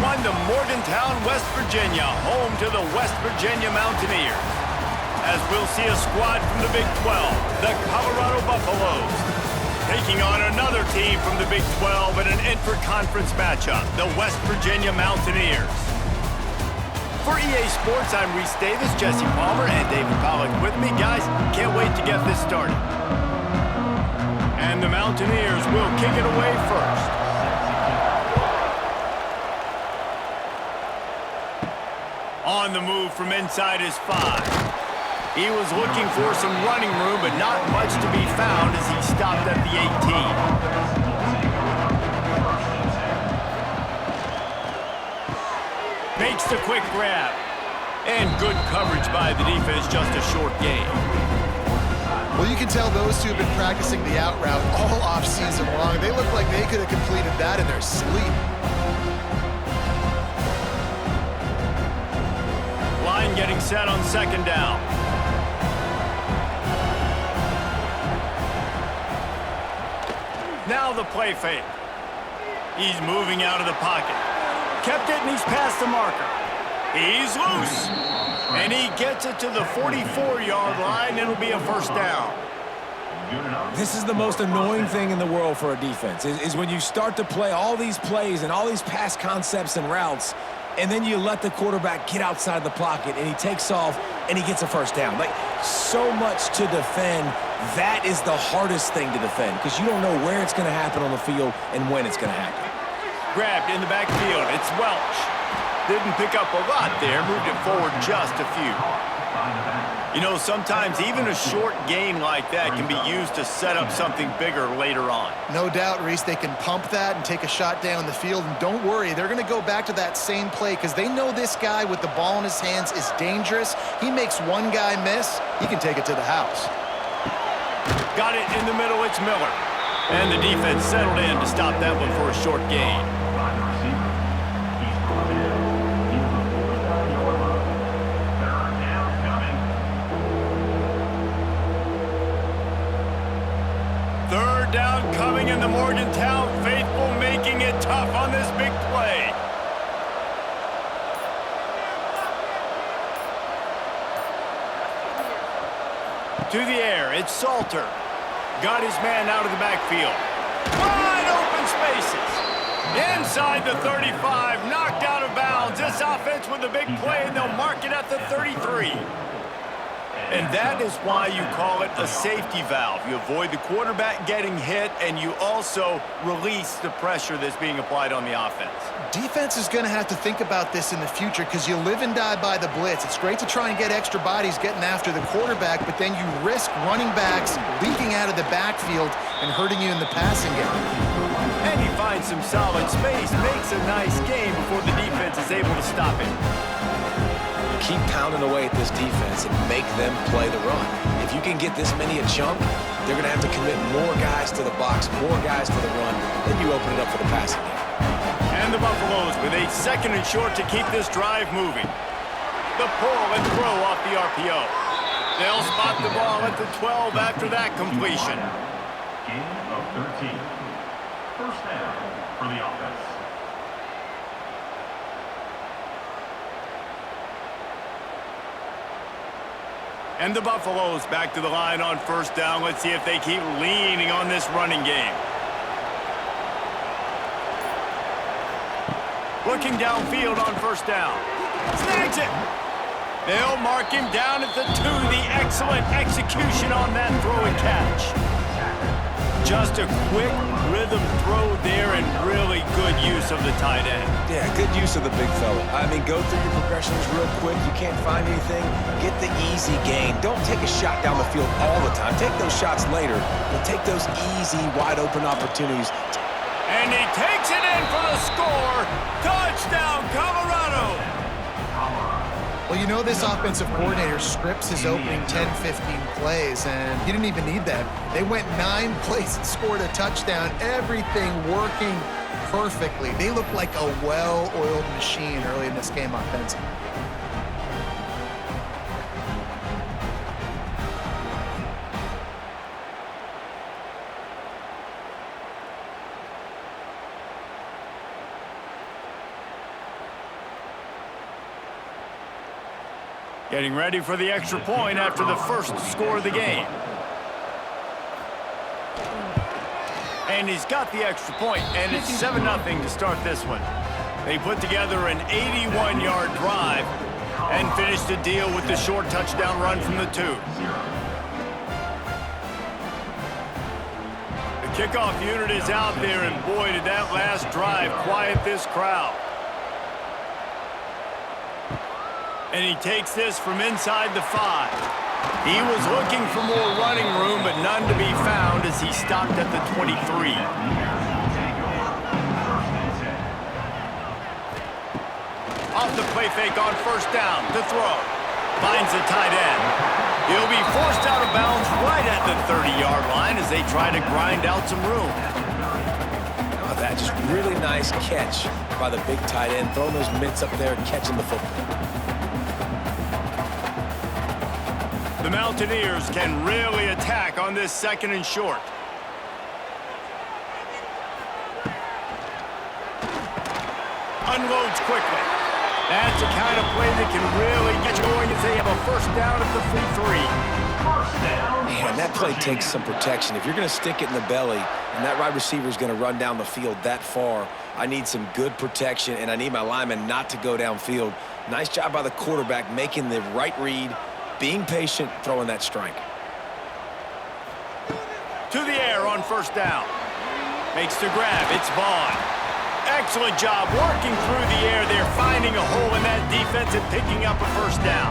one to Morgantown, West Virginia, home to the West Virginia Mountaineers. As we'll see a squad from the Big 12, the Colorado Buffaloes, taking on another team from the Big 12 in an intra-conference matchup, the West Virginia Mountaineers. For EA Sports, I'm Reese Davis, Jesse Palmer, and David Pollack with me. Guys, can't wait to get this started. And the Mountaineers will kick it away first. On the move from inside his 5. He was looking for some running room, but not much to be found as he stopped at the 18. Makes the quick grab. And good coverage by the defense, just a short gain. Well, you can tell those two have been practicing the out route all off-season long. They look like they could have completed that in their sleep. Line getting set on second down. Now the play fake. He's moving out of the pocket. Kept it, and he's past the marker. He's loose. And he gets it to the 44-yard line. It'll be a first down. This is the most annoying thing in the world for a defense, is when you start to play all these plays and all these pass concepts and routes, and then you let the quarterback get outside the pocket, and he takes off, and he gets a first down. Like, so much to defend. That is the hardest thing to defend because you don't know where it's going to happen on the field and when it's going to happen. Grabbed in the backfield. It's Welch. Didn't pick up a lot there. Moved it forward just a few. You know, sometimes even a short gain like that can be used to set up something bigger later on. No doubt, Reese, they can pump that and take a shot down the field. And don't worry, they're going to go back to that same play because they know this guy with the ball in his hands is dangerous. He makes one guy miss, he can take it to the house. Got it in the middle, it's Miller. And the defense settled in to stop that one for a short gain. Third down coming in the Morgantown faithful, making it tough on this big play. To the air, it's Salter. Got his man out of the backfield. Wide open spaces. Inside the 35, knocked out of bounds. This offense with a big play, and they'll mark it at the 33. And that is why you call it a safety valve. You avoid the quarterback getting hit, and you also release the pressure that's being applied on the offense. Defense is going to have to think about this in the future because you live and die by the blitz. It's great to try and get extra bodies getting after the quarterback, but then you risk running backs leaking out of the backfield and hurting you in the passing game. And he finds some solid space, makes a nice game before the defense is able to stop him. Keep pounding away at this defense and make them play the run. If you can get this many a chunk, they're going to have to commit more guys to the box, more guys to the run, then you open it up for the passing game. And the Buffaloes with a second and short to keep this drive moving. The pull and throw off the RPO. They'll spot the ball at the 12 after that completion. Gain of 13. First down for the offense. And the Buffaloes back to the line on first down. Let's see if they keep leaning on this running game. Looking downfield on first down. Snags it. They'll mark him down at the 2. The excellent execution on that throw and catch. Just a quick rhythm throw there and really good use of the tight end. Yeah, good use of the big fella. I mean, go through your progressions real quick. You can't find anything, get the easy gain. Don't take a shot down the field all the time. Take those shots later, but take those easy, wide-open opportunities. And he takes it in for the score. Touchdown, Colorado. Well, you know this offensive coordinator scripts his opening 10-15 plays, and he didn't even need that. They went 9 plays and scored a touchdown, everything working perfectly. They look like a well-oiled machine early in this game offensively. Getting ready for the extra point after the first score of the game. And he's got the extra point, and it's 7-0 to start this one. They put together an 81-yard drive and finished the deal with the short touchdown run from the 2. The kickoff unit is out there, and boy, did that last drive quiet this crowd. And he takes this from inside the 5. He was looking for more running room, but none to be found as he stopped at the 23. Off the play fake on first down to throw. Finds the tight end. He'll be forced out of bounds right at the 30-yard line as they try to grind out some room. How about that? Just really nice catch by the big tight end, throwing those mitts up there and catching the football. The Mountaineers can really attack on this 2nd and short. Unloads quickly. That's the kind of play that can really get you going as they have a first down at the 3. Man, that play takes some protection. If you're going to stick it in the belly and that wide receiver is going to run down the field that far, I need some good protection, and I need my lineman not to go downfield. Nice job by the quarterback making the right read, being patient, throwing that strike. To the air on first down. Makes the grab. It's Vaughn. Excellent job working through the air there, finding a hole in that defense and picking up a first down.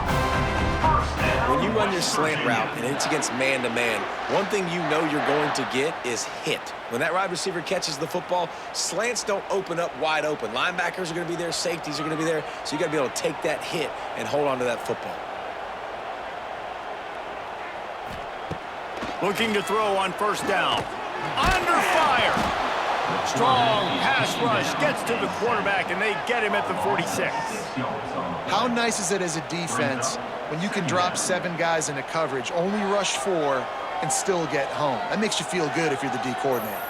When you run your slant route and it's against man-to-man, one thing you know you're going to get is hit. When that wide receiver catches the football, slants don't open up wide open. Linebackers are going to be there, safeties are going to be there, so you got to be able to take that hit and hold on to that football. Looking to throw on first down. Under fire. Strong pass rush gets to the quarterback, and they get him at the 46. How nice is it as a defense when you can drop 7 guys into coverage, only rush 4, and still get home? That makes you feel good if you're the D coordinator.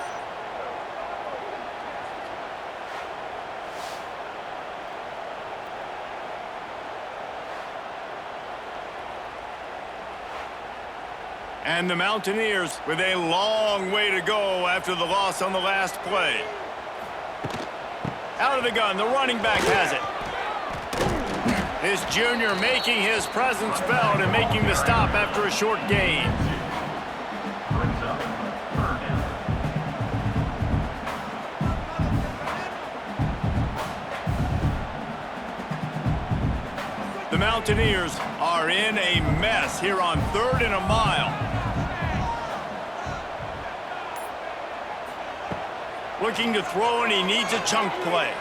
And the Mountaineers with a long way to go after the loss on the last play. Out of the gun, the running back has it. This junior making his presence felt and making the stop after a short gain. The Mountaineers are in a mess here on 3rd and a mile. Looking to throw, and he needs a chunk play.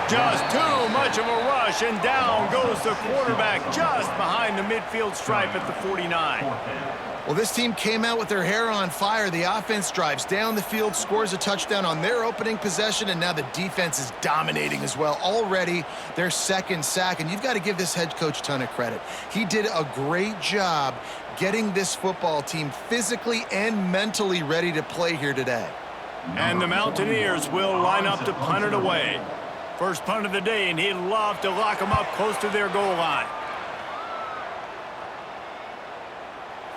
Just too much of a rush, and down goes the quarterback just behind the midfield stripe at the 49. Well, this team came out with their hair on fire. The offense drives down the field, scores a touchdown on their opening possession, and now the defense is dominating as well. Already their 2nd sack, and you've got to give this head coach a ton of credit. He did a great job getting this football team physically and mentally ready to play here today. And the Mountaineers will line up to punt it away. First punt of the day, and he'd love to lock them up close to their goal line.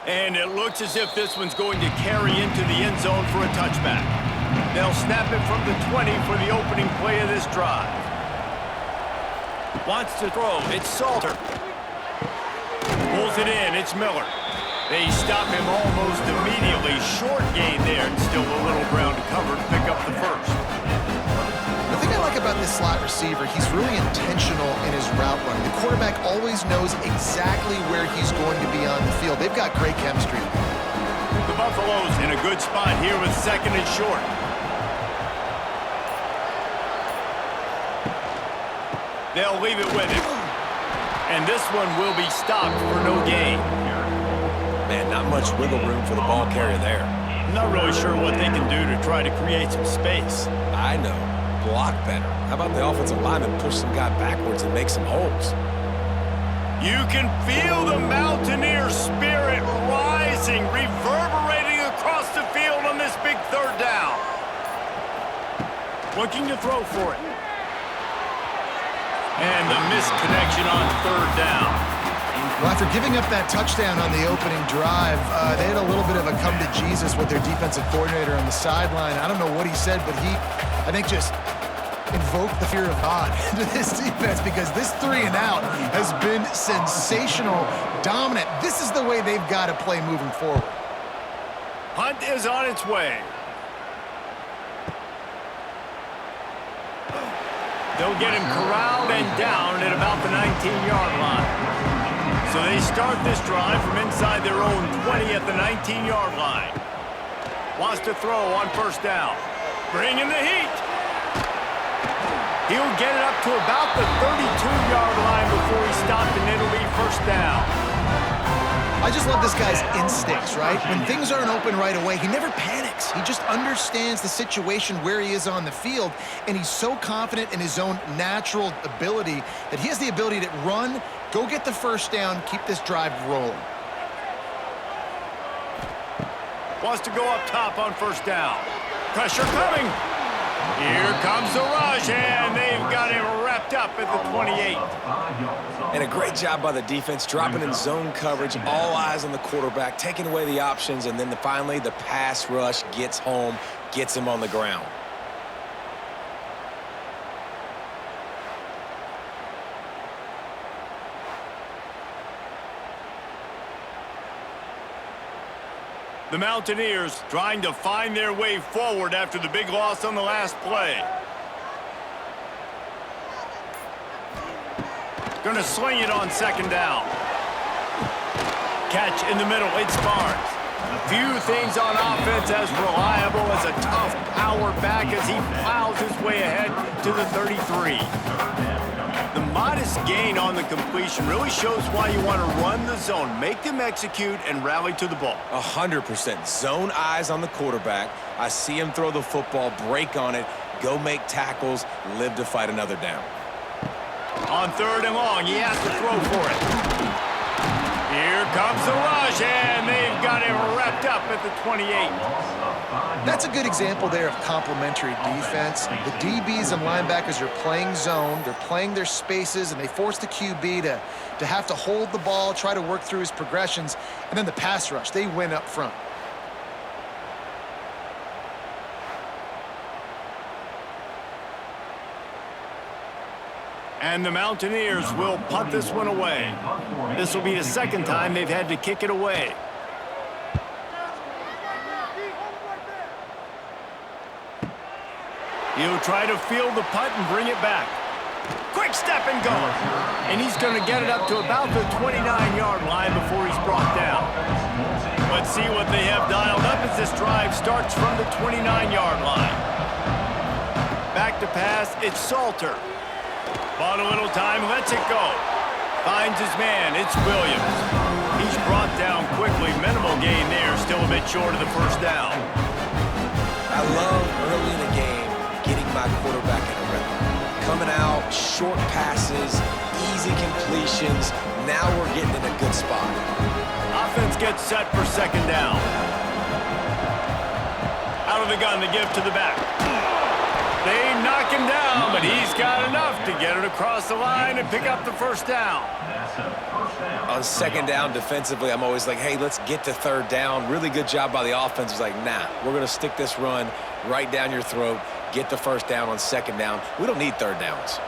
And it looks as if this one's going to carry into the end zone for a touchback. They'll snap it from the 20 for the opening play of this drive. Wants to throw. It's Salter. Pulls it in. It's Miller. They stop him almost immediately. Short gain there, and still a little ground to cover to pick up the first. The thing I like about this slot receiver, he's really intentional in his route run. The quarterback always knows exactly where he's going to be on the field. They've got great chemistry. The Buffaloes in a good spot here with 2nd and short. They'll leave it with him. And this one will be stopped for no gain. Man, not much wiggle room for the ball carrier there. I'm not really sure what they can do to try to create some space. I know. Block better. How about the offensive lineman push some guy backwards and make some holes? You can feel the Mountaineer spirit rising, reverberating across the field on this big 3rd down. Looking to throw for it. And the missed connection on third down. Well, after giving up that touchdown on the opening drive, they had a little bit of a come to Jesus with their defensive coordinator on the sideline. I don't know what he said, but he, I think, just invoked the fear of God into this defense because this 3 and out has been sensational, dominant. This is the way they've got to play moving forward. Hunt is on its way. They'll get him corralled and down at about the 19-yard line. So they start this drive from inside their own 20 at the 19-yard line. Wants to throw on first down. Bring in the heat. He'll get it up to about the 32-yard line before he stopped, and it'll be first down. I just love this guy's instincts, right? When things aren't open right away, he never panics. He just understands the situation where he is on the field, and he's so confident in his own natural ability that he has the ability to run, go get the first down, keep this drive rolling. Wants to go up top on first down. Pressure coming. Here comes the rush, and they've got him wrapped up at the 28. And a great job by the defense, dropping in zone coverage, all eyes on the quarterback, taking away the options, and then finally the pass rush gets home, gets him on the ground. The Mountaineers trying to find their way forward after the big loss on the last play. Going to sling it on second down. Catch in the middle, it's Barnes. Few things on offense as reliable as a tough power back as he plows his way ahead to the 33. The modest gain on the completion really shows why you want to run the zone, make them execute, and rally to the ball. 100%. Zone eyes on the quarterback. I see him throw the football, break on it, go make tackles, live to fight another down. On third and long, he has to throw for it. Here comes the rush, and they've got him wrapped up at the 28. That's a good example there of complementary defense. The DBs and linebackers are playing zone, they're playing their spaces, and they force the QB to have to hold the ball, try to work through his progressions, and then the pass rush, they win up front. And the Mountaineers will punt this one away. This will be the second time they've had to kick it away. He'll try to field the punt and bring it back. Quick step and go. And he's going to get it up to about the 29-yard line before he's brought down. Let's see what they have dialed up as this drive starts from the 29-yard line. Back to pass, it's Salter. Bought a little time, lets it go. Finds his man, it's Williams. He's brought down quickly. Minimal gain there, still a bit short of the first down. I love early in the game getting my quarterback in a rhythm. Coming out, short passes, easy completions. Now we're getting in a good spot. Offense gets set for second down. Out of the gun to give to the back. They knock him down, but he's got enough to get it across the line and pick up the first down. On second down defensively, I'm always like, hey, let's get to third down. Really good job by the offense. It's like, nah, we're going to stick this run right down your throat, get the first down on second down. We don't need third downs.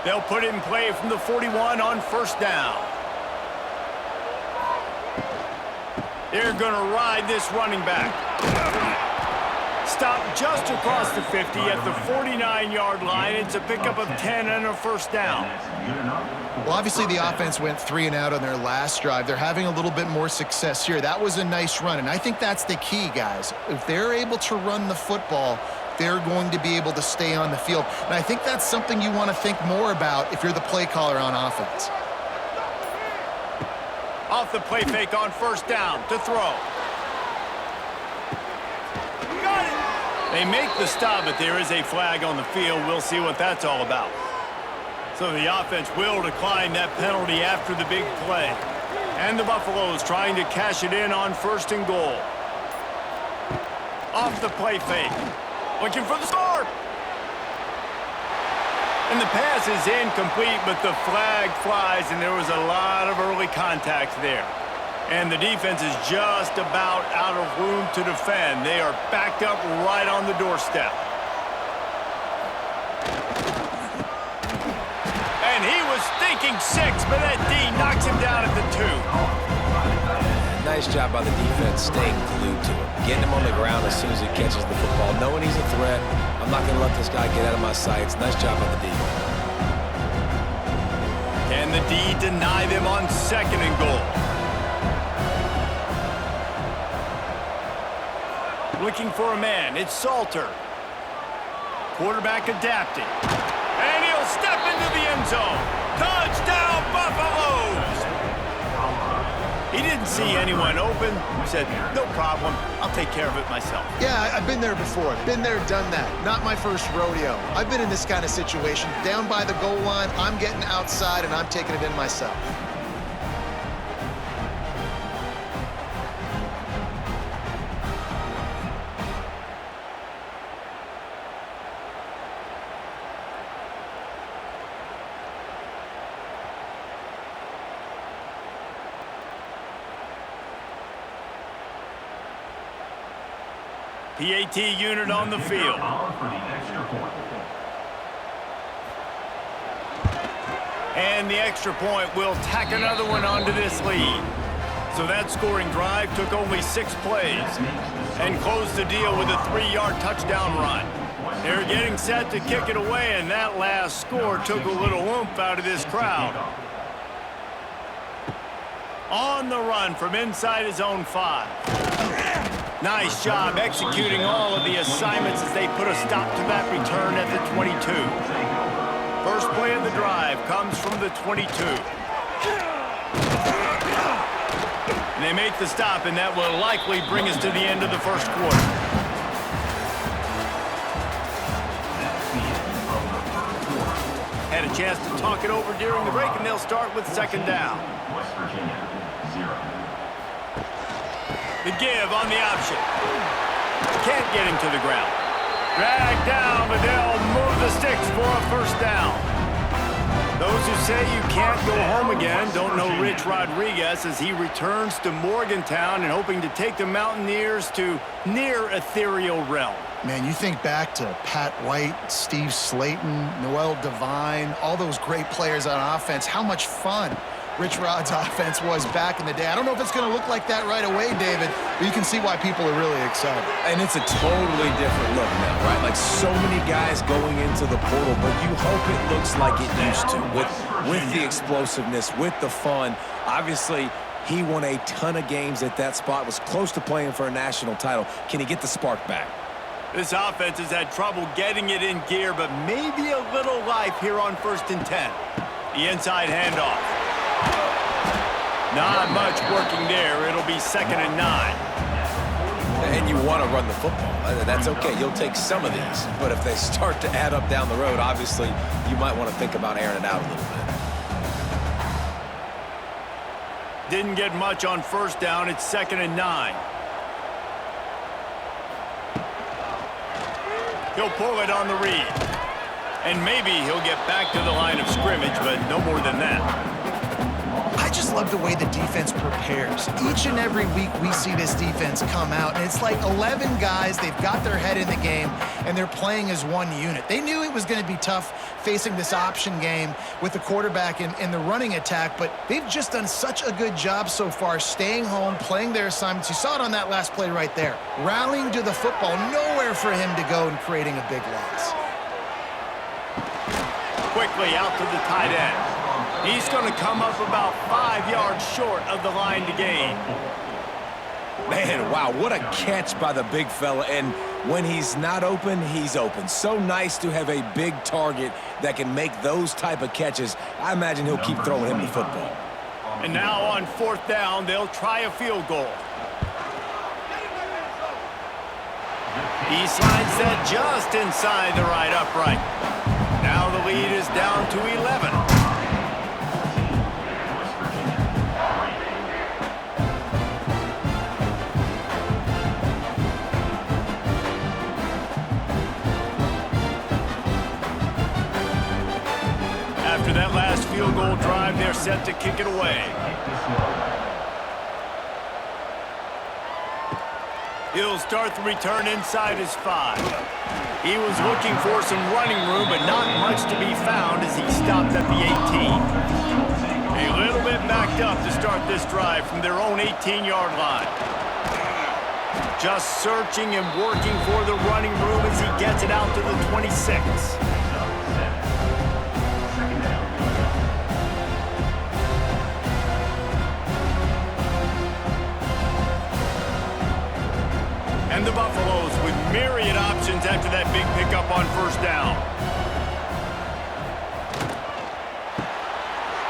They'll put it in play from the 41 on first down. They're going to ride this running back. Stop just across the 50 at the 49-yard line. It's a pickup of 10 and a first down. Well, obviously the offense went 3 and out on their last drive. They're having a little bit more success here. That was a nice run, and I think that's the key, guys. If they're able to run the football, they're going to be able to stay on the field. And I think that's something you want to think more about if you're the play caller on offense. Off the play fake on first down to throw. Got it. They make the stop, but there is a flag on the field. We'll see what that's all about. So the offense will decline that penalty after the big play. And the Buffaloes trying to cash it in on first and goal. Off the play fake. Looking for the score. And the pass is incomplete, but the flag flies, and there was a lot of early contact there. And the defense is just about out of room to defend. They are backed up right on the doorstep. And he was thinking 6, but that D knocks him down at the 2. Nice job by the defense staying glued to him. Getting him on the ground as soon as he catches the football. Knowing he's a threat, I'm not going to let this guy get out of my sights. Nice job by the D. Can the D deny them on 2nd and goal? Looking for a man. It's Salter. Quarterback adapting. And he'll step into the end zone. Touchdown, Buffaloes! He didn't see anyone open. He said, no problem. I'll take care of it myself. Yeah, I've been there before. Been there, done that. Not my first rodeo. I've been in this kind of situation. Down by the goal line, I'm getting outside, and I'm taking it in myself. PAT unit on the field. And the extra point will tack another one onto this lead. So that scoring drive took only 6 plays and closed the deal with a 3-yard touchdown run. They're getting set to kick it away, and that last score took a little oomph out of this crowd. On the run from inside his own 5. Nice job executing all of the assignments as they put a stop to that return at the 22. First play of the drive comes from the 22. And they make the stop, and that will likely bring us to the end of the first quarter. Had a chance to talk it over during the break, and they'll start with 2nd down. West Virginia, 0. The give on the option. Can't get him to the ground. Dragged down, but they'll move the sticks for a first down. Those who say you can't go home again don't know Rich Rodriguez as he returns to Morgantown and hoping to take the Mountaineers to near ethereal realm. Man, you think back to Pat White, Steve Slayton, Noel Devine, all those great players on offense. How much fun Rich Rod's offense was back in the day. I don't know if it's going to look like that right away, David, but you can see why people are really excited. And it's a totally different look now, right? Like so many guys going into the portal, but you hope it looks like it used to with the explosiveness, with the fun. Obviously, he won a ton of games at that spot, was close to playing for a national title. Can he get the spark back? This offense has had trouble getting it in gear, but maybe a little life here on 1st and 10. The inside handoff. Not much working there. It'll be 2nd and 9. And you want to run the football. That's okay. You'll take some of these. But if they start to add up down the road, obviously, you might want to think about airing it out a little bit. Didn't get much on 1st down. It's 2nd and 9. He'll pull it on the read. And maybe he'll get back to the line of scrimmage, but no more than that. I just love the way the defense prepares. Each and every week we see this defense come out, and it's like 11 guys. They've got their head in the game, and they're playing as one unit. They knew it was going to be tough facing this option game with the quarterback and the running attack, but they've just done such a good job so far staying home, playing their assignments. You saw it on that last play right there. Rallying to the football, nowhere for him to go and creating a big loss. Quickly out to the tight end. He's going to come up about 5 yards short of the line to gain. Man, wow, what a catch by the big fella. And when he's not open, he's open. So nice to have a big target that can make those type of catches. I imagine he'll keep throwing him the football. And now on 4th down, they'll try a field goal. He slides that just inside the right upright. Now the lead is down to 11. After that last field goal drive, they're set to kick it away. He'll start the return inside his 5. He was looking for some running room, but not much to be found as he stopped at the 18. A little bit backed up to start this drive from their own 18-yard line. Just searching and working for the running room as he gets it out to the 26. And the Buffaloes with myriad options after that big pickup on first down.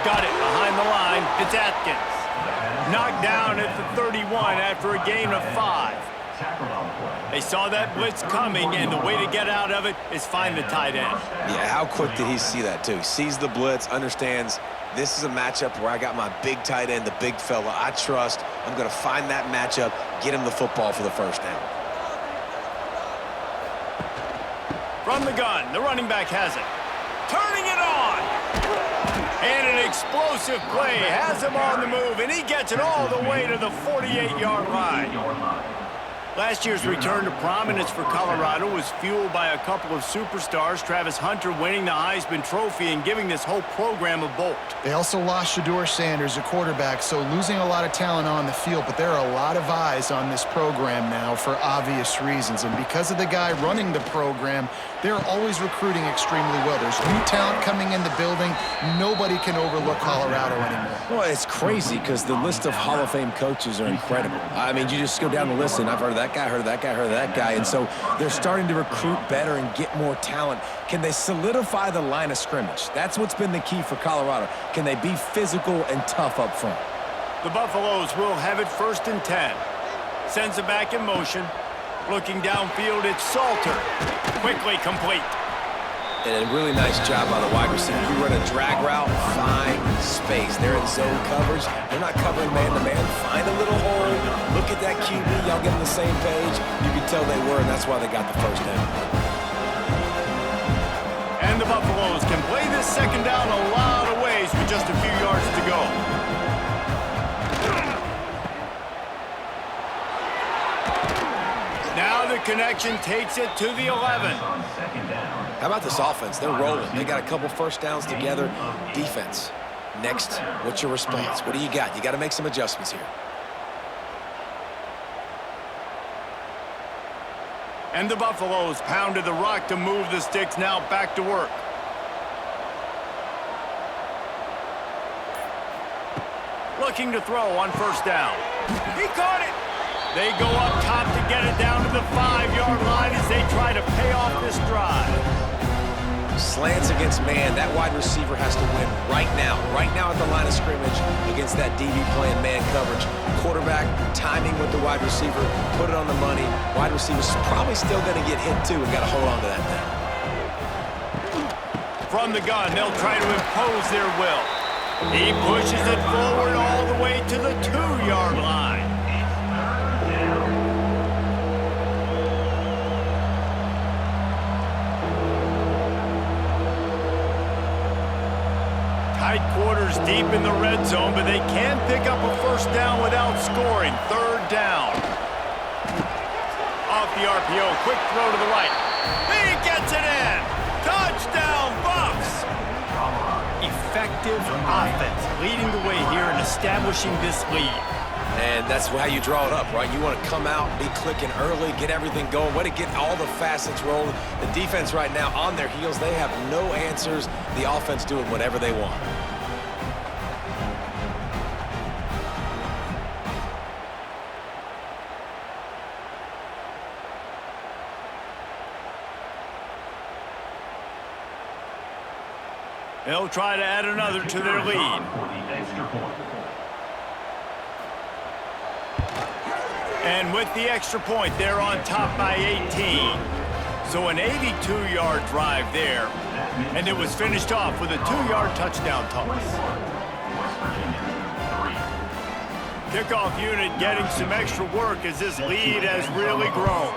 Got it behind the line. It's Atkins. Knocked down at the 31 after a gain of 5. They saw that blitz coming, and the way to get out of it is find the tight end. Yeah, how quick did he see that, too? He sees the blitz, understands this is a matchup where I got my big tight end, the big fella I trust. I'm going to find that matchup, get him the football for the first down. From the gun, the running back has it. Turning it on. And an explosive play has him on the move, and he gets it all the way to the 48-yard line. Last year's return to prominence for Colorado was fueled by a couple of superstars, Travis Hunter winning the Heisman Trophy and giving this whole program a bolt. They also lost Shedeur Sanders, a quarterback, so losing a lot of talent on the field, but there are a lot of eyes on this program now for obvious reasons. And because of the guy running the program, they're always recruiting extremely well. There's new talent coming in the building. Nobody can overlook Colorado anymore. Well, it's crazy because the list of Hall of Fame coaches are incredible. I mean, you just go down the list, and I've heard of that guy, heard of that guy, heard of that guy. And so they're starting to recruit better and get more talent. Can they solidify the line of scrimmage? That's what's been the key for Colorado. Can they be physical and tough up front? The Buffaloes will have it 1st and 10. Sends it back in motion. Looking downfield, it's Salter. Quickly complete. And a really nice job by the wide receiver. You run a drag route, find space. They're in zone coverage. They're not covering man-to-man. Find a little hole. Look at that QB. Y'all get on the same page. You can tell they were, and that's why they got the first down. And the Buffaloes can play this second down a lot of ways with just a few yards to go. Now the connection takes it to the 11. How about this offense? They're rolling. They got a couple first downs together. Defense. Next, what's your response? What do you got? You got to make some adjustments here. And the Buffaloes pounded the rock to move the sticks, now back to work. Looking to throw on first down. He caught it. They go up top to get it down to the 5-yard line as they try to pay off this drive. Slants against man. That wide receiver has to win right now at the line of scrimmage against that DB playing man coverage. Quarterback, timing with the wide receiver, put it on the money. Wide receiver's probably still going to get hit too and got to hold on to that thing. From the gun, they'll try to impose their will. He pushes it forward all the way to the 2-yard line. Tight quarters deep in the red zone, but they can pick up a first down without scoring. 3rd down. Off the RPO, quick throw to the right. He gets it in. Touchdown, Bucs. Effective offense, leading the way here and establishing this lead. And that's how you draw it up, right? You want to come out, be clicking early, get everything going, way to get all the facets rolling. The defense right now on their heels, they have no answers. The offense doing whatever they want. They'll try to add another to their lead. And with the extra point, they're on top by 18. So an 82-yard drive there. And it was finished off with a 2-yard touchdown toss. Kickoff unit getting some extra work as this lead has really grown.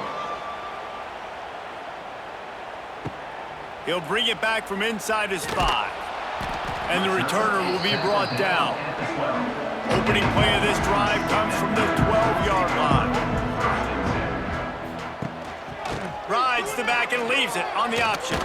He'll bring it back from inside his 5. And the returner will be brought down. Opening play of this drive comes from the 12-yard line. Rides the back and leaves it on the option.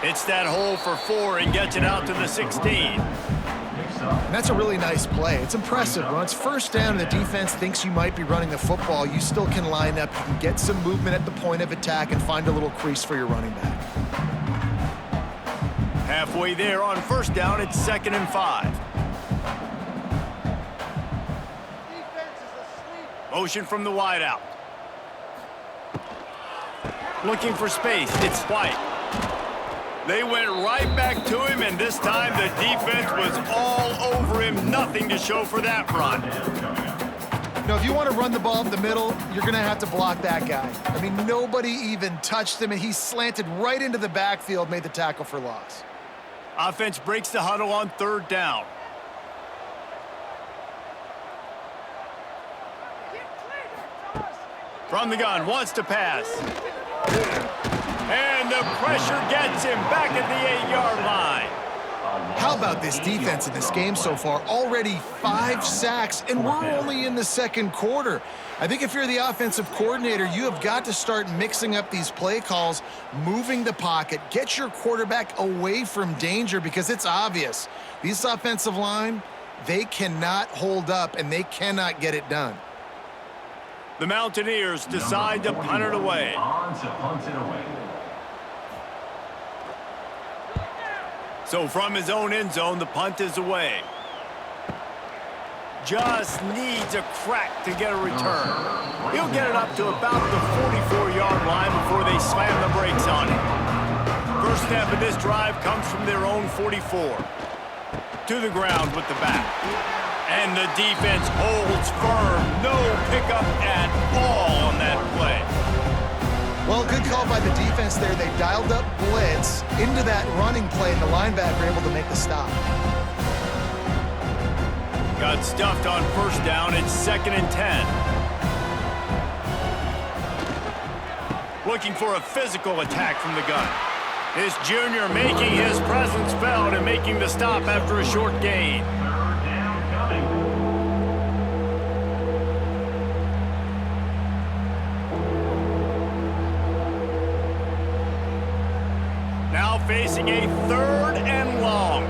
Hits that hole for 4 and gets it out to the 16. And that's a really nice play. It's impressive. When it's first down and the defense thinks you might be running the football, you still can line up. You can get some movement at the point of attack and find a little crease for your running back. Halfway there on first down, it's 2nd and 5. Motion from the wideout. Looking for space. It's White. They went right back to him, and this time the defense was all over him. Nothing to show for that run. Now, if you want to run the ball up the middle, you're going to have to block that guy. I mean, nobody even touched him, and he slanted right into the backfield, made the tackle for loss. Offense breaks the huddle on 3rd down. From the gun, wants to pass. And the pressure gets him back at the 8-yard line. How about this defense in this game so far? Already 5 sacks, and we're only in the 2nd quarter. I think if you're the offensive coordinator, you have got to start mixing up these play calls, moving the pocket, get your quarterback away from danger, because it's obvious. These offensive line, they cannot hold up, and they cannot get it done. The Mountaineers decide to punt it away. So from his own end zone, the punt is away. Just needs a crack to get a return. He'll get it up to about the 44-yard line before they slam the brakes on it. First step of this drive comes from their own 44. To the ground with the back. And the defense holds firm. No pickup at all on that play. Well, good call by the defense there. They dialed up blitz into that running play, and the linebacker able to make the stop. Got stuffed on first down. It's 2nd and 10. Looking for a physical attack from the gun. This junior making his presence felt and making the stop after a short gain. Now facing a 3rd and long.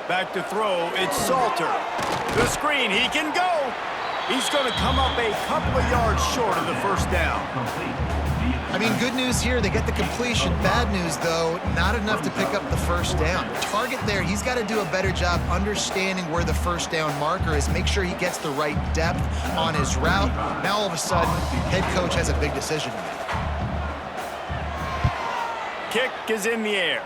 Back to throw, it's Salter. The screen, he can go. He's going to come up a couple of yards short of the first down. I mean, good news here, they get the completion. Bad news, though, not enough to pick up the first down. Target there, he's got to do a better job understanding where the first down marker is, make sure he gets the right depth on his route. Now, all of a sudden, head coach has a big decision to make. Kick is in the air.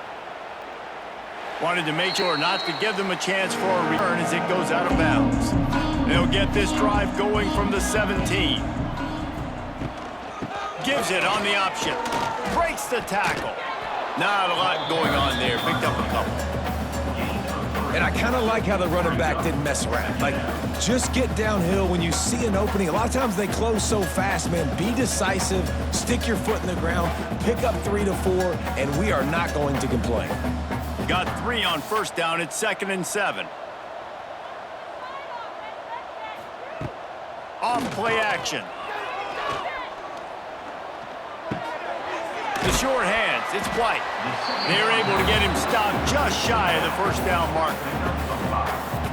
Wanted to make sure not to give them a chance for a return as it goes out of bounds. They'll get this drive going from the 17. Gives it on the option. Breaks the tackle. Not a lot going on there. Picked up a couple. And I kind of like how the running back didn't mess around. Like, just get downhill when you see an opening. A lot of times they close so fast, man. Be decisive. Stick your foot in the ground. Pick up 3 to 4, and we are not going to complain. Got 3 on first down. It's 2nd and 7. Off play action. The short hands, it's White. They're able to get him stopped just shy of the first down marker.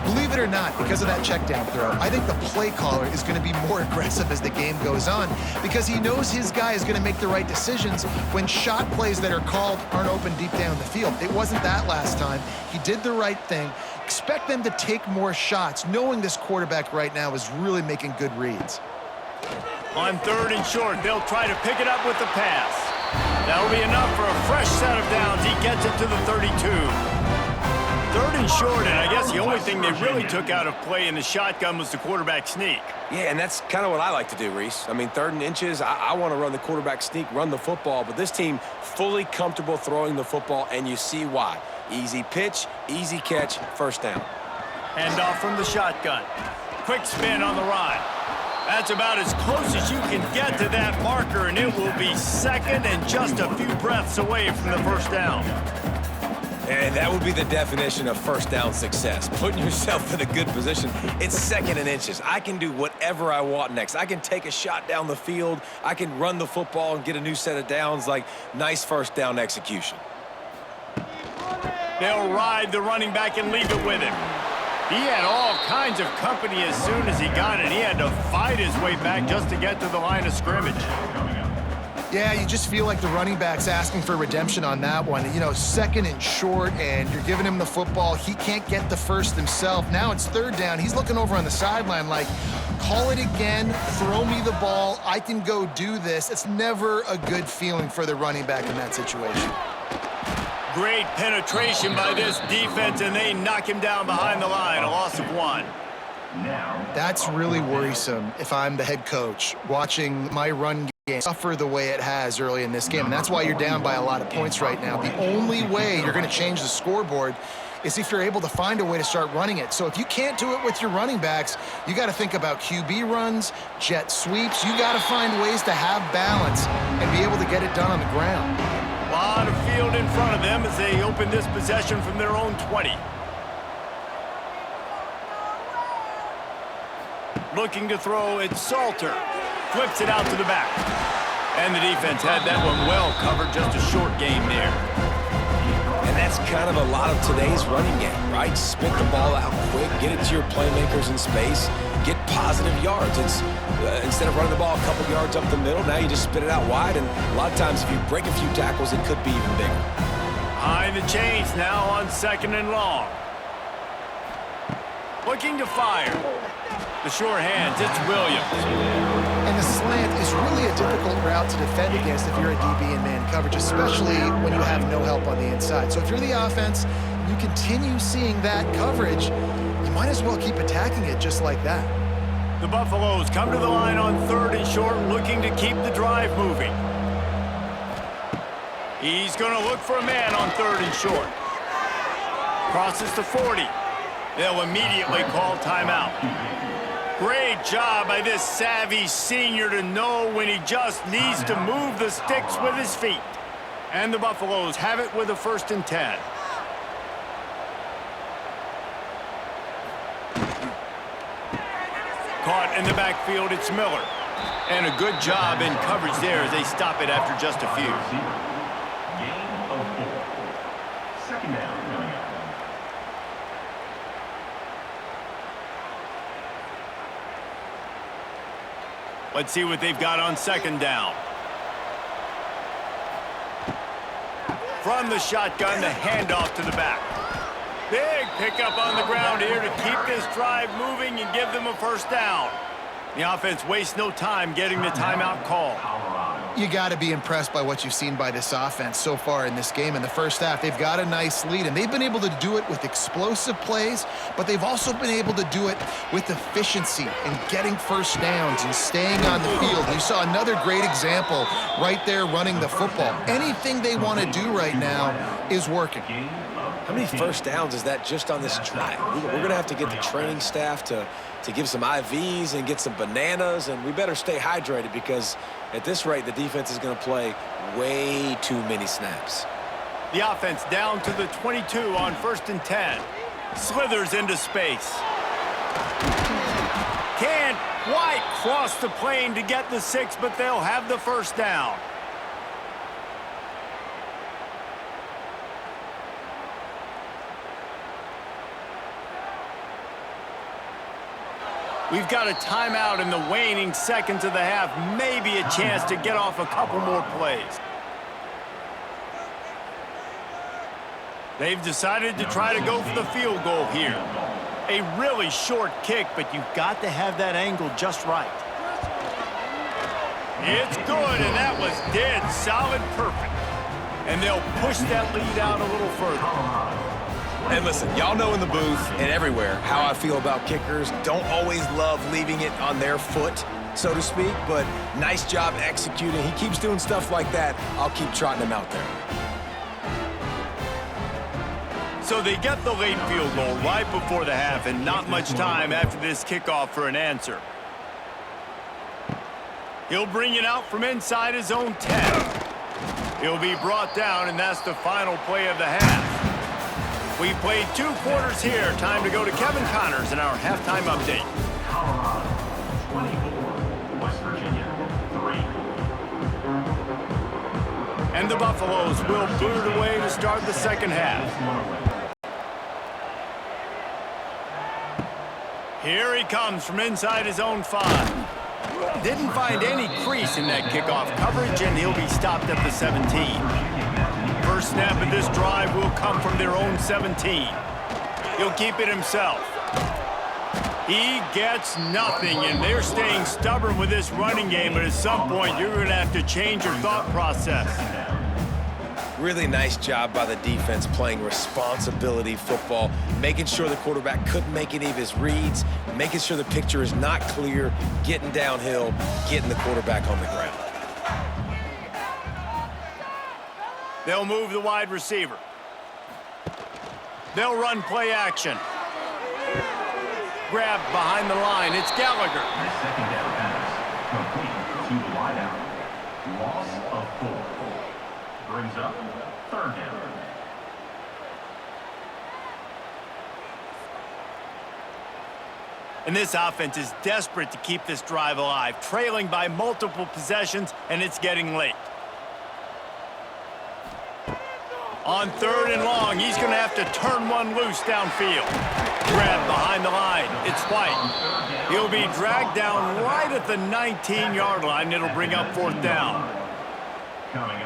Believe it or not, because of that check down throw, I think the play caller is going to be more aggressive as the game goes on because he knows his guy is going to make the right decisions when shot plays that are called aren't open deep down the field. It wasn't that last time. He did the right thing. Expect them to take more shots, knowing this quarterback right now is really making good reads. On 3rd and short, they'll try to pick it up with the pass. That'll be enough for a fresh set of downs. He gets it to the 32. 3rd and short, and I guess the only thing they really took out of play in the shotgun was the quarterback sneak. Yeah, and that's kind of what I like to do, Reese. I mean, 3rd and inches, I want to run the quarterback sneak, run the football, but this team fully comfortable throwing the football, and you see why. Easy pitch, easy catch, first down. Hand off from the shotgun. Quick spin on the ride. That's about as close as you can get to that marker, and it will be second and just a few breaths away from the first down. And that would be the definition of first down success, putting yourself in a good position. It's second and inches. I can do whatever I want next. I can take a shot down the field. I can run the football and get a new set of downs. Like, nice first down execution. They'll ride the running back and leave it with him. He had all kinds of company as soon as he got it. He had to fight his way back just to get to the line of scrimmage. Yeah, you just feel like the running back's asking for redemption on that one. You know, second and short, and you're giving him the football. He can't get the first himself. Now it's third down. He's looking over on the sideline like, call it again, throw me the ball, I can go do this. It's never a good feeling for the running back in that situation. Great penetration by this defense, and they knock him down behind the line, a loss of 1. That's really worrisome if I'm the head coach, watching my run game suffer the way it has early in this game. And that's why you're down by a lot of points right now. The only way you're going to change the scoreboard is if you're able to find a way to start running it. So if you can't do it with your running backs, you got to think about QB runs, jet sweeps. You got to find ways to have balance and be able to get it done on the ground. A lot of field in front of them as they open this possession from their own 20. Looking to throw, it's Salter. Flips it out to the back. And the defense had that one well covered, just a short game there. And that's kind of a lot of today's running game, right? Spit the ball out quick, get it to your playmakers in space, get positive yards. It's instead of running the ball a couple yards up the middle, now you just spit it out wide, and a lot of times if you break a few tackles, it could be even bigger. Behind the chains now on second and long. Looking to fire. The short hands, it's Williams. And the slant is really a difficult route to defend against if you're a DB in man coverage, especially when you have no help on the inside. So if you're the offense, you continue seeing that coverage, you might as well keep attacking it just like that. The Buffaloes come to the line on third and short, looking to keep the drive moving. He's going to look for a man on third and short. Crosses to 40. They'll immediately call timeout. Great job by this savvy senior to know when he just needs to move the sticks with his feet. And the Buffaloes have it with a 1st and 10. Caught in the backfield, it's Miller. And a good job in coverage there as they stop it after just a few. Gain of 4. Second down coming up. Let's see what they've got on second down. From the shotgun, the handoff to the back. Big pickup on the ground here to keep this drive moving and give them a 1st down. The offense wastes no time getting the timeout call. You got to be impressed by what you've seen by this offense so far in this game. In the first half, they've got a nice lead, and they've been able to do it with explosive plays, but they've also been able to do it with efficiency and getting first downs and staying on the field. You saw another great example right there running the football. Anything they want to do right now is working. How many first downs is that just on this drive? We're going to have to get the training staff to give some IVs and get some bananas, and we better stay hydrated because at this rate, the defense is going to play way too many snaps. The offense down to the 22 on 1st and 10. Slithers into space. Can't quite cross the plane to get the 6, but they'll have the 1st down. We've got a timeout in the waning seconds of the half. Maybe a chance to get off a couple more plays. They've decided to try to go for the field goal here. A really short kick, but you've got to have that angle just right. It's good, and that was dead solid perfect. And they'll push that lead out a little further. And listen, y'all know in the booth and everywhere how I feel about kickers. Don't always love leaving it on their foot, so to speak, but nice job executing. He keeps doing stuff like that. I'll keep trotting him out there. So they get the late field goal right before the half, and not much time after this kickoff for an answer. He'll bring it out from inside his own 10. He'll be brought down, and that's the final play of the half. We played 2 quarters here. Time to go to Kevin Connors in our halftime update. Colorado 24, West Virginia 3. And the Buffaloes will boot it away to start the second half. Here he comes from inside his own 5. Didn't find any crease in that kickoff coverage, and he'll be stopped at the 17. First snap of this drive will come from their own 17. He'll keep it himself. He gets nothing, and they're staying stubborn with this running game, but at some point, you're going to have to change your thought process. Really nice job by the defense playing responsibility football, making sure the quarterback couldn't make any of his reads, making sure the picture is not clear, getting downhill, getting the quarterback on the ground. They'll move the wide receiver. They'll run play action. Grab behind the line. It's Gallagher. Second down pass. Complete to the wideout. Loss of 4. Brings up third down. And this offense is desperate to keep this drive alive, trailing by multiple possessions, and it's getting late. On 3rd and long, he's going to have to turn one loose downfield. Grab behind the line. It's White. He'll be dragged down right at the 19-yard line. It'll bring up 4th down.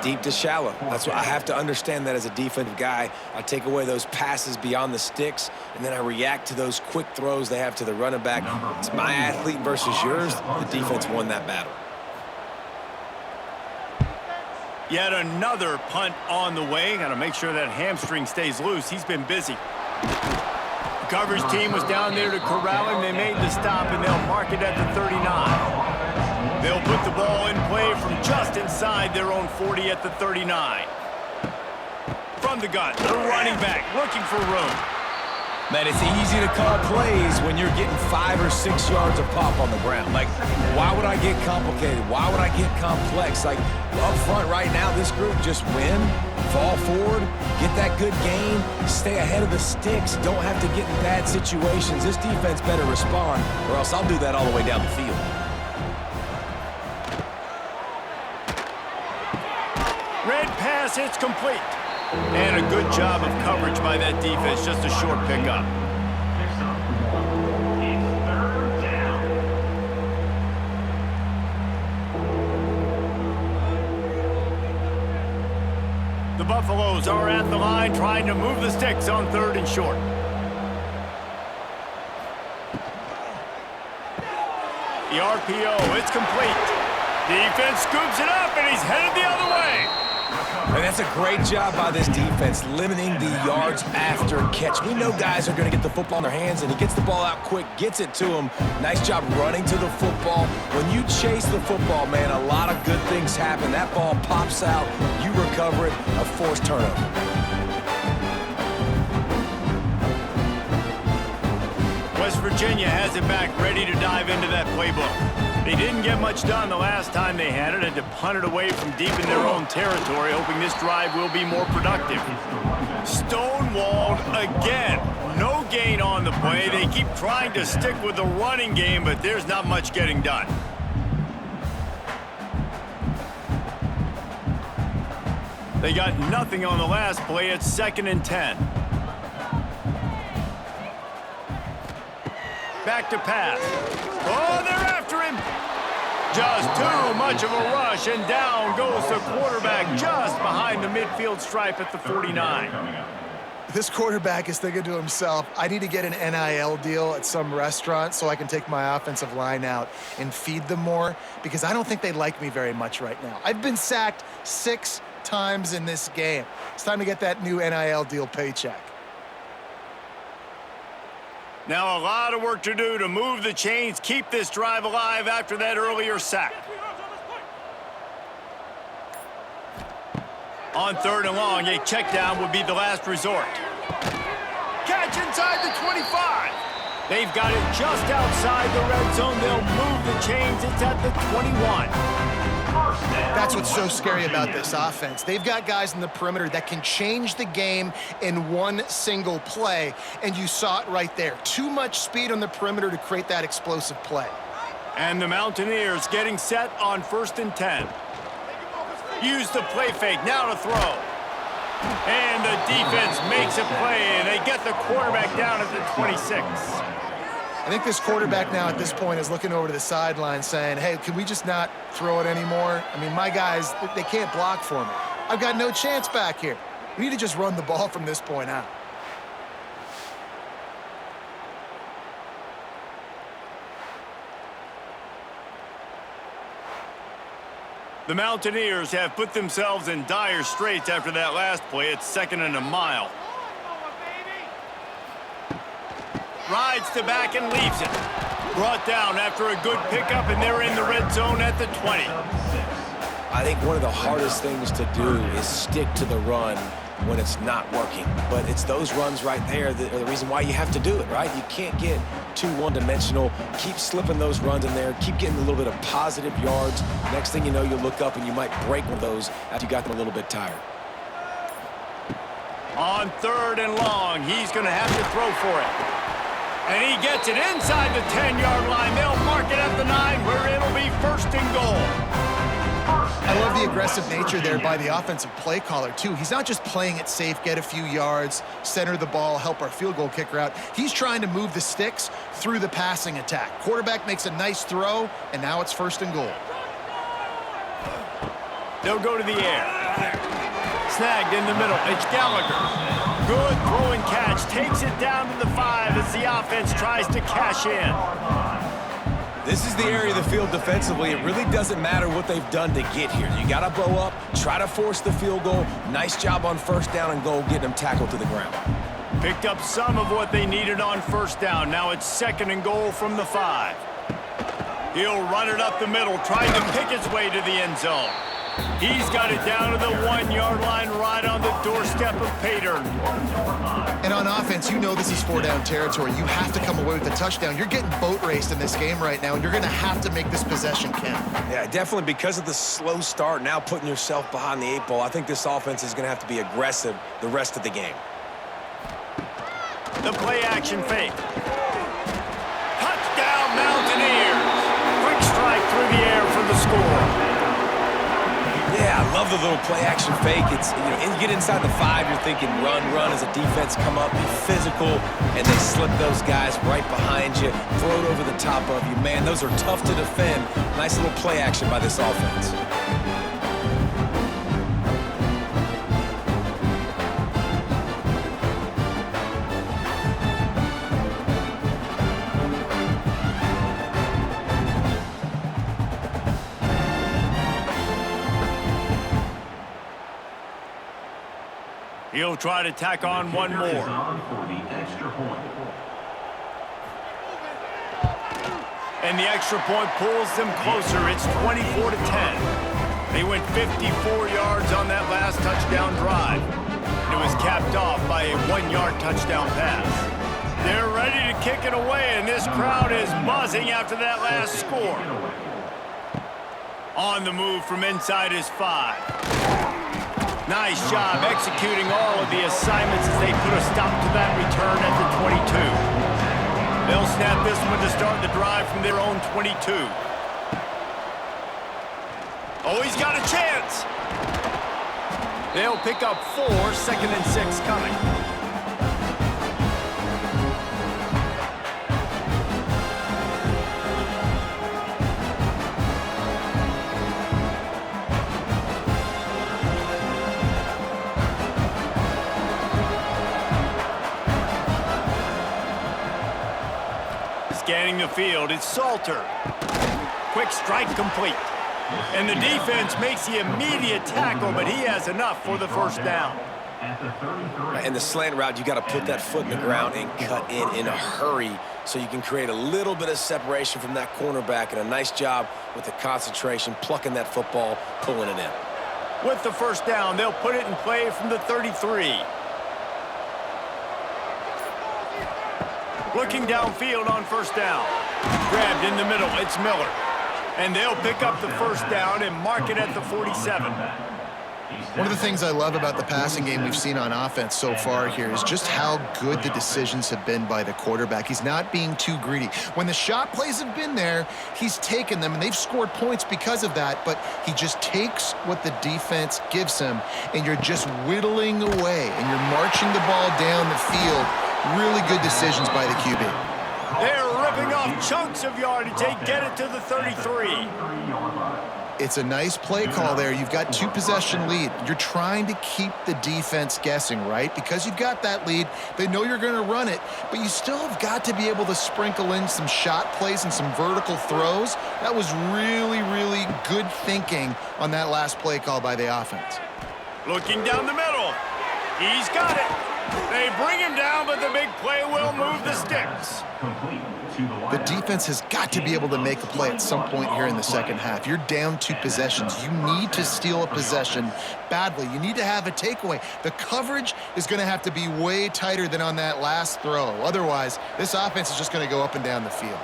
Deep to shallow. That's what I have to understand that as a defensive guy. I take away those passes beyond the sticks, and then I react to those quick throws they have to the running back. It's my athlete versus yours. The defense won that battle. Yet another punt on the way. Got to make sure that hamstring stays loose. He's been busy. The coverage team was down there to corral him. They made the stop, and they'll mark it at the 39. They'll put the ball in play from just inside their own 40 at the 39. From the gun, the running back looking for room. Man, it's easy to call plays when you're getting 5 or 6 yards of pop on the ground. Like, why would I get complicated? Why would I get complex? Like, up front right now, this group just win, fall forward, get that good gain, stay ahead of the sticks, don't have to get in bad situations. This defense better respond, or else I'll do that all the way down the field. Red pass, it's complete. And a good job of coverage by that defense, just a short pickup. It's 3rd down. The Buffaloes are at the line trying to move the sticks on 3rd and short. The RPO, it's complete. Defense scoops it up, and he's headed the other way. And that's a great job by this defense, limiting the yards after catch. We know guys are going to get the football in their hands, and he gets the ball out quick, gets it to him. Nice job running to the football. When you chase the football, man, a lot of good things happen. That ball pops out, you recover it, a forced turnover. West Virginia has it back, ready to dive into that playbook. They didn't get much done the last time they had it, and to punt it away from deep in their own territory, hoping this drive will be more productive. Stonewalled again. No gain on the play. They keep trying to stick with the running game, but there's not much getting done. They got nothing on the last play. It's 2nd and 10. Back to pass. Oh, they're after him. Just too much of a rush, and down goes the quarterback just behind the midfield stripe at the 49. This quarterback is thinking to himself, I need to get an NIL deal at some restaurant so I can take my offensive line out and feed them more, because I don't think they like me very much right now. I've been sacked 6 times in this game. It's time to get that new NIL deal paycheck. Now a lot of work to do to move the chains, keep this drive alive after that earlier sack. On 3rd and long, a check down would be the last resort. Catch inside the 25. They've got it just outside the red zone. They'll move the chains. It's at the 21. That's what's so scary about this offense. They've got guys in the perimeter that can change the game in one single play, and you saw it right there. Too much speed on the perimeter to create that explosive play. And the Mountaineers getting set on 1st and 10. Use the play fake, now to throw. And the defense makes a play, and they get the quarterback down at the 26. I think this quarterback now at this point is looking over to the sideline saying, hey, can we just not throw it anymore? I mean, my guys, they can't block for me. I've got no chance back here. We need to just run the ball from this point out. The Mountaineers have put themselves in dire straits after that last play. It's 2nd and a mile. Rides to back and leaves it. Brought down after a good pickup, and they're in the red zone at the 20. I think one of the hardest things to do is stick to the run when it's not working. But it's those runs right there that are the reason why you have to do it, right? You can't get too one-dimensional. Keep slipping those runs in there. Keep getting a little bit of positive yards. Next thing you know, you look up and you might break one of those after you got them a little bit tired. On 3rd and long, he's going to have to throw for it. And he gets it inside the 10-yard line. They'll mark it at the 9, where it'll be 1st and goal. I love the aggressive nature there by the offensive play caller, too. He's not just playing it safe, get a few yards, center the ball, help our field goal kicker out. He's trying to move the sticks through the passing attack. Quarterback makes a nice throw, and now it's 1st and goal. They'll go to the air. Snagged in the middle. It's Gallagher. Good throw and catch. Takes it down to the 5 as the offense tries to cash in. This is the area of the field defensively. It really doesn't matter what they've done to get here. You got to bow up, try to force the field goal. Nice job on 1st down and goal, getting them tackled to the ground. Picked up some of what they needed on 1st down. Now it's 2nd and goal from the 5. He'll run it up the middle, trying to pick his way to the end zone. He's got it down to the 1-yard line, right on the doorstep of Pater. And on offense, you know this is 4-down territory. You have to come away with a touchdown. You're getting boat raced in this game right now, and you're going to have to make this possession count. Yeah, definitely because of the slow start, now putting yourself behind the 8 ball, I think this offense is going to have to be aggressive the rest of the game. The play-action fake. Touchdown, Mountaineers. Quick strike through the air for the score. Yeah, I love the little play-action fake. It's, you get inside the 5, you're thinking run as a defense come up, be physical, and they slip those guys right behind you, float over the top of you. Man, those are tough to defend. Nice little play action by this offense. He'll try to tack on one more. And the extra point pulls them closer. It's 24-10. They went 54 yards on that last touchdown drive. It was capped off by a 1-yard touchdown pass. They're ready to kick it away, and this crowd is buzzing after that last score. On the move from inside his 5. Nice job executing all of the assignments as they put a stop to that return at the 22. They'll snap this one to start the drive from their own 22. Oh, he's got a chance. They'll pick up 4, 2nd and 6 coming. Scanning the field, it's Salter. Quick strike complete. And the defense makes the immediate tackle, but he has enough for the 1st down. In the slant route, you got to put that foot in the ground and cut in a hurry so you can create a little bit of separation from that cornerback, and a nice job with the concentration, plucking that football, pulling it in. With the 1st down, they'll put it in play from the 33. Looking downfield on first down. Grabbed in the middle, it's Miller. And they'll pick up the first down and mark it at the 47. One of the things I love about the passing game we've seen on offense so far here is just how good the decisions have been by the quarterback. He's not being too greedy. When the shot plays have been there, he's taken them, and they've scored points because of that, but he just takes what the defense gives him, and you're just whittling away, and you're marching the ball down the field. Really good decisions by the QB. They're ripping off chunks of yardage. They get it to the 33. It's a nice play call there. You've got 2-possession lead. You're trying to keep the defense guessing, right? Because you've got that lead, they know you're going to run it, but you still have got to be able to sprinkle in some shot plays and some vertical throws. That was really, really good thinking on that last play call by the offense. Looking down the middle. He's got it. They bring him down, but the big play will move the sticks. The defense has got to be able to make a play at some point here in the second half. You're down 2 possessions. You need to steal a possession badly. You need to have a takeaway. The coverage is going to have to be way tighter than on that last throw. Otherwise, this offense is just going to go up and down the field.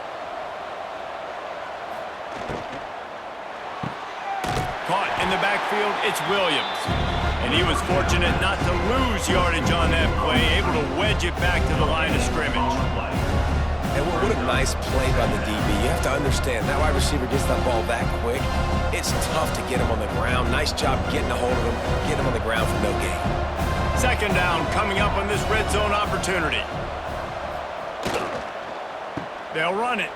Caught in the backfield, it's Williams. And he was fortunate not to lose yardage on that play, able to wedge it back to the line of scrimmage. And what a nice play by the DB. You have to understand, that wide receiver gets that ball that quick. It's tough to get him on the ground. Nice job getting a hold of him, getting him on the ground for no gain. Second down coming up on this red zone opportunity. They'll run it.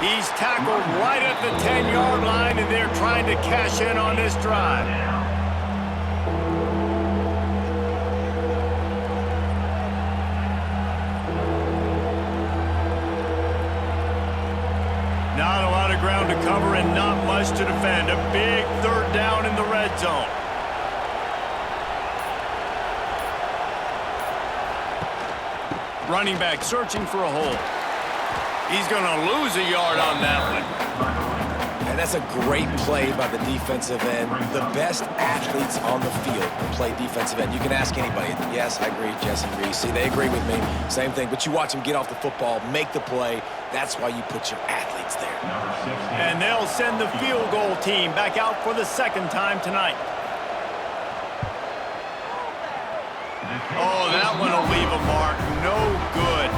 He's tackled right at the 10-yard line, and they're trying to cash in on this drive. Not a lot of ground to cover and not much to defend. A big third down in the red zone. Running back searching for a hole. He's going to lose a yard on that one. And that's a great play by the defensive end. The best athletes on the field play defensive end. You can ask anybody. Yes, I agree. Jesse agrees. See, they agree with me. Same thing. But you watch them get off the football, make the play. That's why you put your athletes there. And they'll send the field goal team back out for the second time tonight. Oh, that one will leave a mark. No good.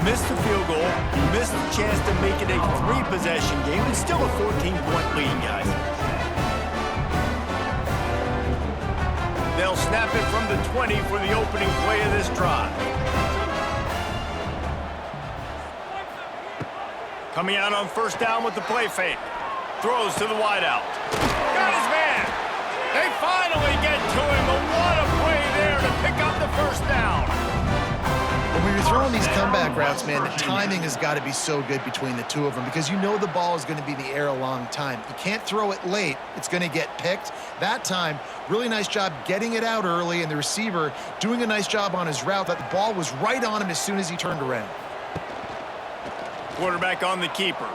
Missed the field goal, missed the chance to make it a 3-possession game. It's still a 14-point lead, guys. They'll snap it from the 20 for the opening play of this drive. Coming out on first down with the play fake. Throws to the wideout. Got his man. They finally get to him, but what a play there to pick up the first down. When you're throwing these comeback routes, man, the timing has got to be so good between the two of them because you know the ball is going to be in the air a long time. You can't throw it late. It's going to get picked. That time, really nice job getting it out early, and the receiver doing a nice job on his route. That the ball was right on him as soon as he turned around. Quarterback on the keeper.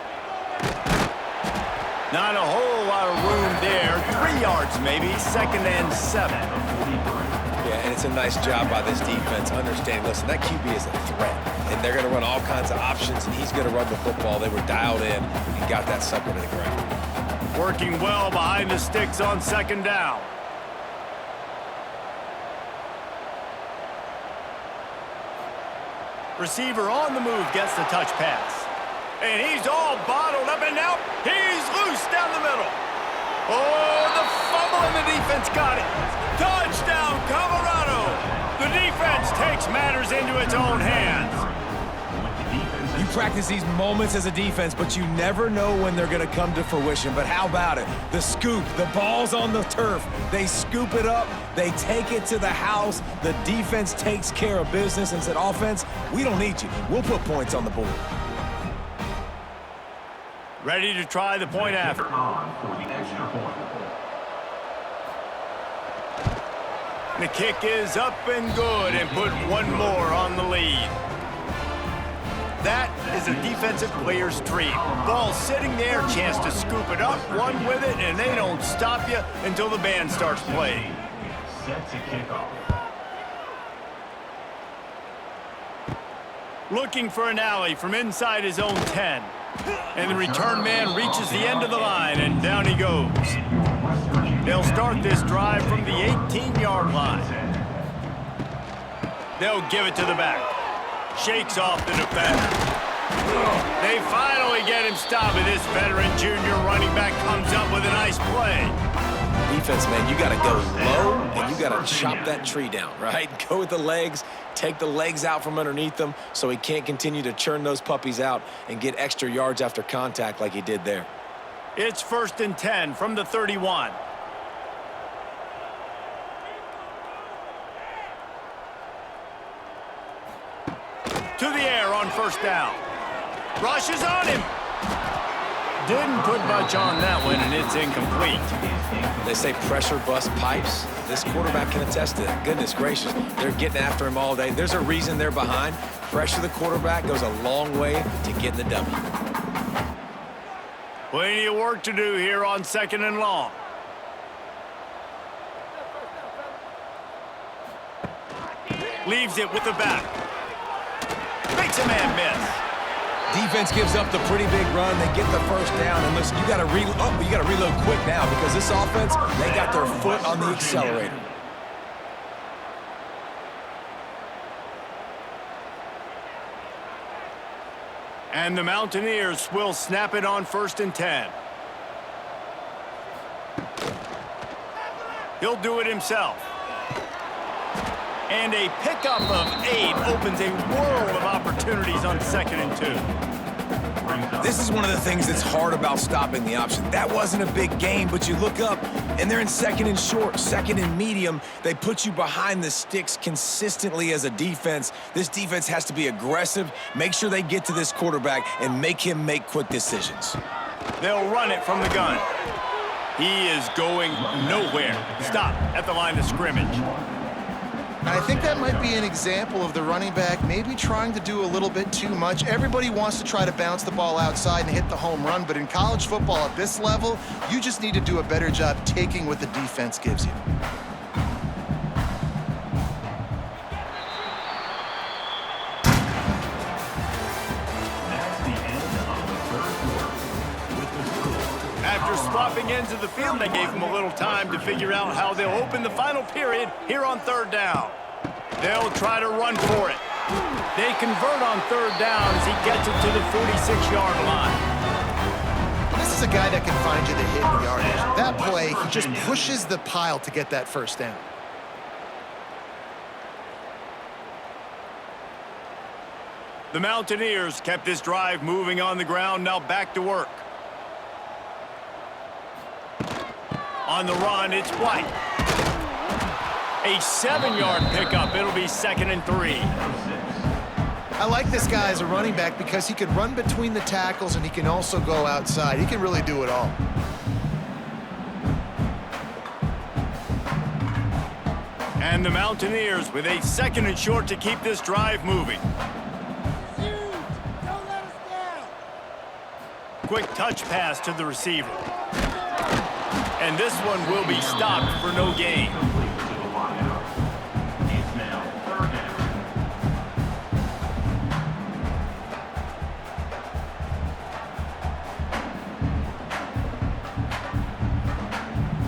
Not a whole lot of room there. 3 yards maybe, 2nd and 7. Yeah, and it's a nice job by this defense. Understand, listen, that QB is a threat, and they're going to run all kinds of options, and he's going to run the football. They were dialed in and got that sucker to the ground. Working well behind the sticks on 2nd down. Receiver on the move gets the touch pass. And he's all bottled up, and now he's loose down the middle. Oh, the fumble, and the defense got it. Touchdown, Colorado. The defense takes matters into its own hands. You practice these moments as a defense, but you never know when they're going to come to fruition. But how about it? The scoop, the ball's on the turf. They scoop it up. They take it to the house. The defense takes care of business and said, offense, we don't need you. We'll put points on the board. Ready to try the point after. The kick is up and good and put one more on the lead. That is a defensive player's dream. Ball sitting there, chance to scoop it up, run with it, and they don't stop you until the band starts playing. Set to kick off. Looking for an alley from inside his own 10. And the return man reaches the end of the line, and down he goes. They'll start this drive from the 18-yard line. They'll give it to the back. Shakes off the defender. They finally get him stopped, and this veteran junior running back comes up with a nice play. Defense, man, you got to go low, and you got to chop that tree down, right? Go with the legs, take the legs out from underneath them so he can't continue to churn those puppies out and get extra yards after contact like he did there. It's 1st and 10 from the 31. To the air on 1st down. Rushes on him. Didn't put much on that one, and it's incomplete. They say pressure busts pipes. This quarterback can attest to that. Goodness gracious, they're getting after him all day. There's a reason they're behind. Pressure the quarterback goes a long way to getting the W. Plenty of work to do here on 2nd and long. Leaves it with the back. Makes a man miss. Defense gives up the pretty big run. They get the 1st down. And listen, you got to reload quick now because this offense, they got their foot on the accelerator. And the Mountaineers will snap it on 1st and 10. He'll do it himself. And a pickup of 8 opens a world of opportunities on 2nd and 2. This is one of the things that's hard about stopping the option. That wasn't a big game, but you look up, and they're in 2nd and short, 2nd and medium. They put you behind the sticks consistently as a defense. This defense has to be aggressive, make sure they get to this quarterback, and make him make quick decisions. They'll run it from the gun. He is going nowhere. Stop at the line of scrimmage. I think that might be an example of the running back maybe trying to do a little bit too much. Everybody wants to try to bounce the ball outside and hit the home run, but in college football at this level, you just need to do a better job taking what the defense gives you. After swapping ends of the field, they gave him a little time to figure out how they'll open the final period here on 3rd down. They'll try to run for it. They convert on 3rd down as he gets it to the 46-yard line. This is a guy that can find you the hidden yardage. That play, he just pushes the pile to get that 1st down. The Mountaineers kept this drive moving on the ground, now back to work. On the run, it's White. A 7-yard pickup. It'll be 2nd and 3. I like this guy as a running back because he can run between the tackles and he can also go outside. He can really do it all. And the Mountaineers with a 2nd and short to keep this drive moving. Quick touch pass to the receiver. And this one will be stopped for no gain.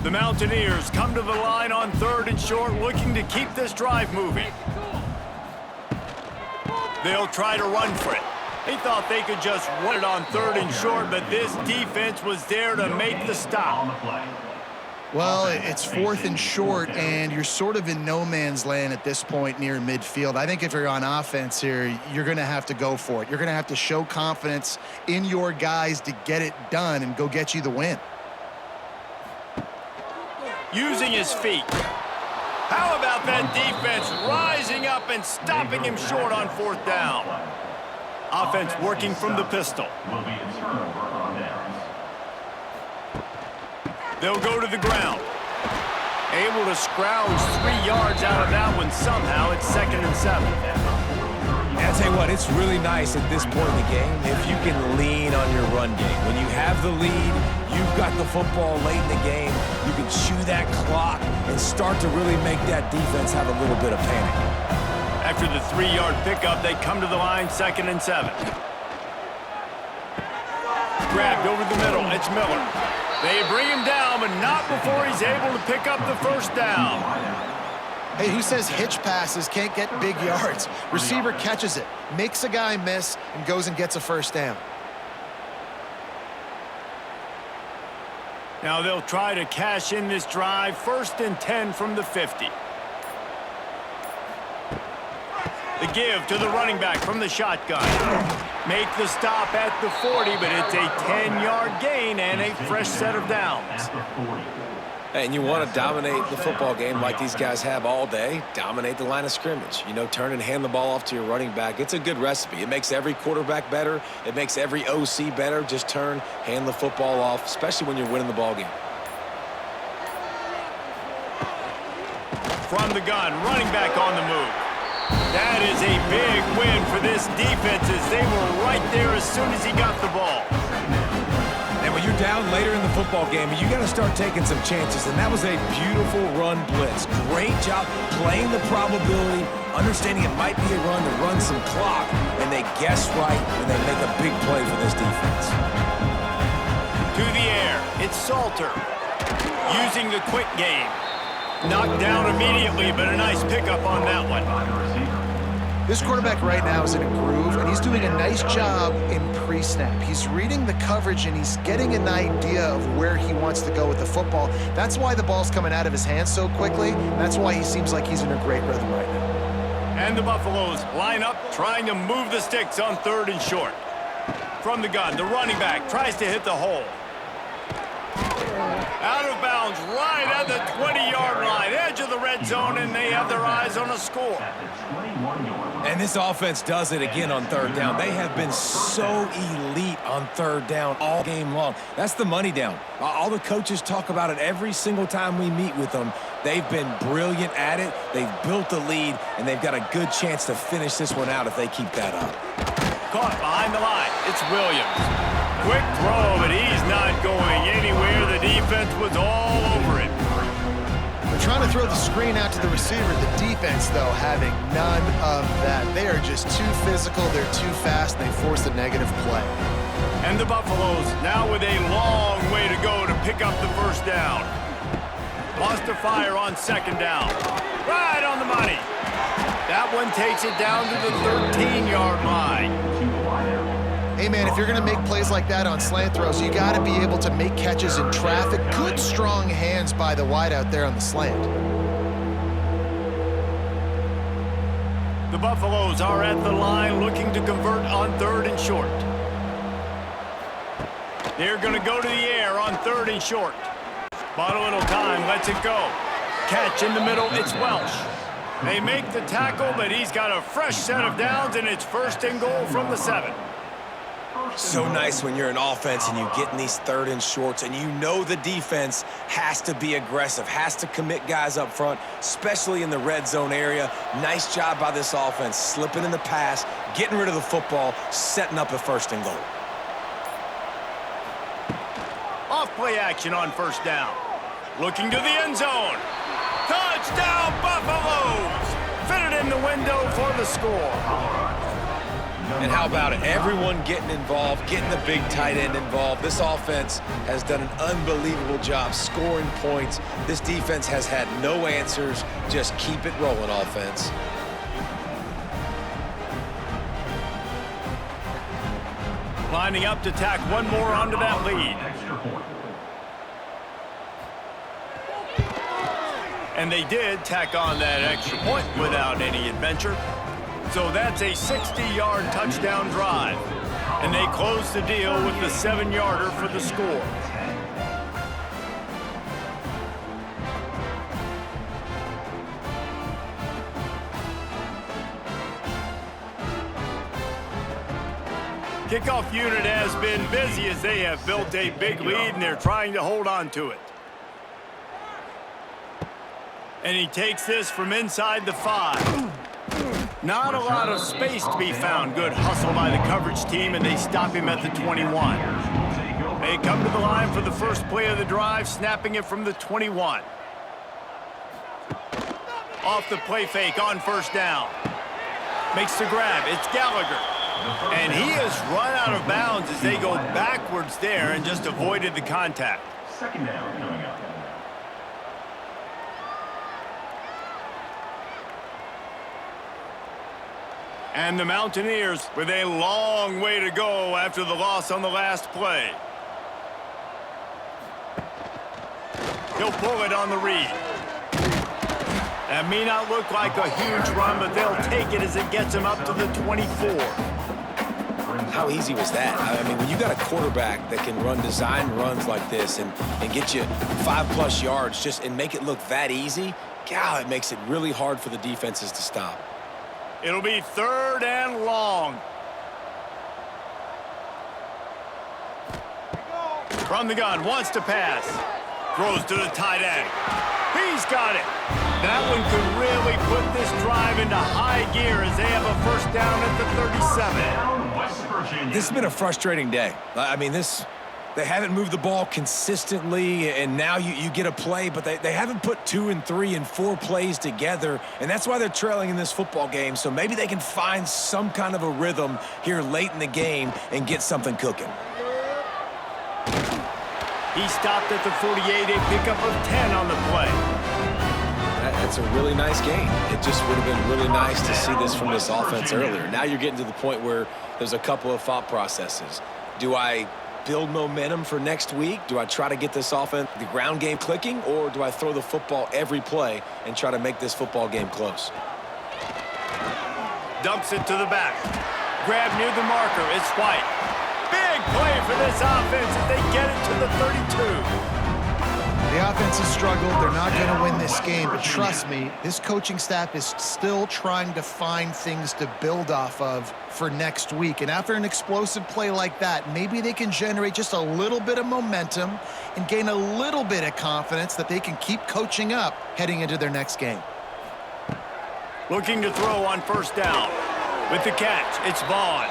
The Mountaineers come to the line on 3rd and short, looking to keep this drive moving. They'll try to run for it. They thought they could just run it on 3rd and short, but this defense was there to make the stop. Well, it's 4th and short, and you're sort of in no man's land at this point near midfield. I think if you're on offense here, you're going to have to go for it. You're going to have to show confidence in your guys to get it done and go get you the win. Using his feet. How about that defense rising up and stopping him short on 4th down? Offense working from the pistol. They'll go to the ground. Able to scrounge 3 yards out of that one somehow. It's 2nd and 7. And I'll tell you what, it's really nice at this point in the game if you can lean on your run game. When you have the lead, you've got the football late in the game, you can chew that clock and start to really make that defense have a little bit of panic. After the 3-yard pickup, they come to the line, 2nd and 7. Grabbed over the middle. It's Miller. They bring him down, but not before he's able to pick up the first down. Hey, who says hitch passes can't get big yards? Receiver catches it, makes a guy miss, and goes and gets a first down. Now they'll try to cash in this drive. 1st and 10 from the 50. The give to the running back from the shotgun. Make the stop at the 40, but it's a 10-yard gain and a fresh set of downs. And you want to dominate the football game like these guys have all day. Dominate the line of scrimmage. You know, turn and hand the ball off to your running back. It's a good recipe. It makes every quarterback better. It makes every OC better. Just turn, hand the football off, especially when you're winning the ball game. From the gun, running back on the move. That is a big win for this defense as they were right there as soon as he got the ball. And when you're down later in the football game, you got to start taking some chances, and that was a beautiful run blitz. Great job playing the probability, understanding it might be a run to run some clock, and they guess right when they make a big play for this defense. To the air, it's Salter using the quick game. Knocked down immediately, but a nice pickup on that one. This quarterback right now is in a groove, and he's doing a nice job in pre-snap. He's reading the coverage, and he's getting an idea of where he wants to go with the football. That's why the ball's coming out of his hands so quickly. That's why he seems like he's in a great rhythm right now. And the Buffaloes line up, trying to move the sticks on 3rd and short. From the gun, the running back tries to hit the hole. Out of bounds, right at the 20-yard line, edge of the red zone, and they have their eyes on a score. And this offense does it again on 3rd down. They have been so elite on 3rd down all game long. That's the money down. All the coaches talk about it every single time we meet with them. They've been brilliant at it. They've built the lead, and they've got a good chance to finish this one out if they keep that up. Caught behind the line. It's Williams. Quick throw, but he's not going anywhere. The defense was all over him. They're trying to throw the screen out to the receiver. The defense, though, having none of that. They are just too physical. They're too fast. And they force a negative play. And the Buffaloes now with a long way to go to pick up the first down. Lost to fire on 2nd down. Right on the money. That one takes it down to the 13-yard line. Hey, man, if you're going to make plays like that on slant throws, you got to be able to make catches in traffic. Good, strong hands by the wide out there on the slant. The Buffaloes are at the line looking to convert on 3rd and short. They're going to go to the air on 3rd and short. But a little time, lets it go. Catch in the middle, it's Welsh. They make the tackle, but he's got a fresh set of downs, and it's 1st and goal from the 7. So nice when you're an offense and you get in these 3rd and shorts and you know the defense has to be aggressive, has to commit guys up front, especially in the red zone area. Nice job by this offense, slipping in the pass, getting rid of the football, setting up a 1st and goal. Off play action on 1st down. Looking to the end zone. Touchdown, Buffaloes! Fitted in the window for the score. And how about it? Everyone getting involved, getting the big tight end involved. This offense has done an unbelievable job scoring points. This defense has had no answers. Just keep it rolling, offense. Lining up to tack one more onto that lead. And they did tack on that extra point without any adventure. So that's a 60-yard touchdown drive. And they close the deal with the 7-yarder for the score. Kickoff unit has been busy as they have built a big lead and they're trying to hold on to it. And he takes this from inside the 5. Not a lot of space to be found. Good hustle by the coverage team, and they stop him at the 21. They come to the line for the first play of the drive, snapping it from the 21. Off the play fake on 1st down. Makes the grab. It's Gallagher. And he has run out of bounds as they go backwards there and just avoided the contact. Second down coming up. And the Mountaineers with a long way to go after the loss on the last play. He'll pull it on the read. That may not look like a huge run, but they'll take it as it gets them up to the 24. How easy was that? I mean, when you got a quarterback that can run design runs like this and get you 5+ yards just and make it look that easy, God, it makes it really hard for the defenses to stop. It'll be 3rd and long. From the gun, wants to pass. Throws to the tight end. He's got it. That one could really put this drive into high gear as they have a first down at the 37. This has been a frustrating day. I mean, they haven't moved the ball consistently, and now you get a play, but they haven't put 2 and 3 and 4 plays together, and that's why they're trailing in this football game. So maybe they can find some kind of a rhythm here late in the game and get something cooking. He stopped at the 48, a pickup of 10 on the play. That's a really nice game. It just would have been really nice to see this from this offense earlier. Now you're getting to the point where there's a couple of thought processes. Do I build momentum for next week? Do I try to get this offense, the ground game clicking, or do I throw the football every play and try to make this football game close? Dumps it to the back. Grab near the marker. It's White. Big play for this offense as they get it to the 32. The offense has struggled. They're not going to win this game, but trust me, this coaching staff is still trying to find things to build off of for next week. And after an explosive play like that, maybe they can generate just a little bit of momentum and gain a little bit of confidence that they can keep coaching up heading into their next game. Looking to throw on first down. With the catch, it's Vaughn.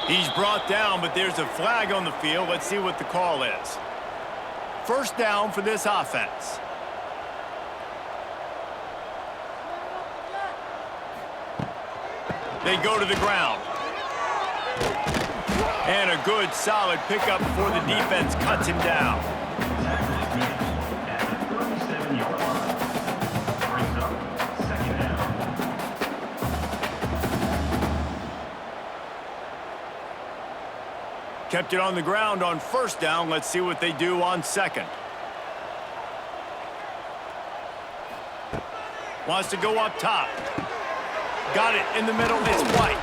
He's brought down, but there's a flag on the field. Let's see what the call is. First down for this offense. They go to the ground. And a good, solid pickup before the defense cuts him down. At the 37-yard line. Brings up second down. Kept it on the ground on first down. Let's see what they do on second. Wants to go up top. Got it in the middle. It's White.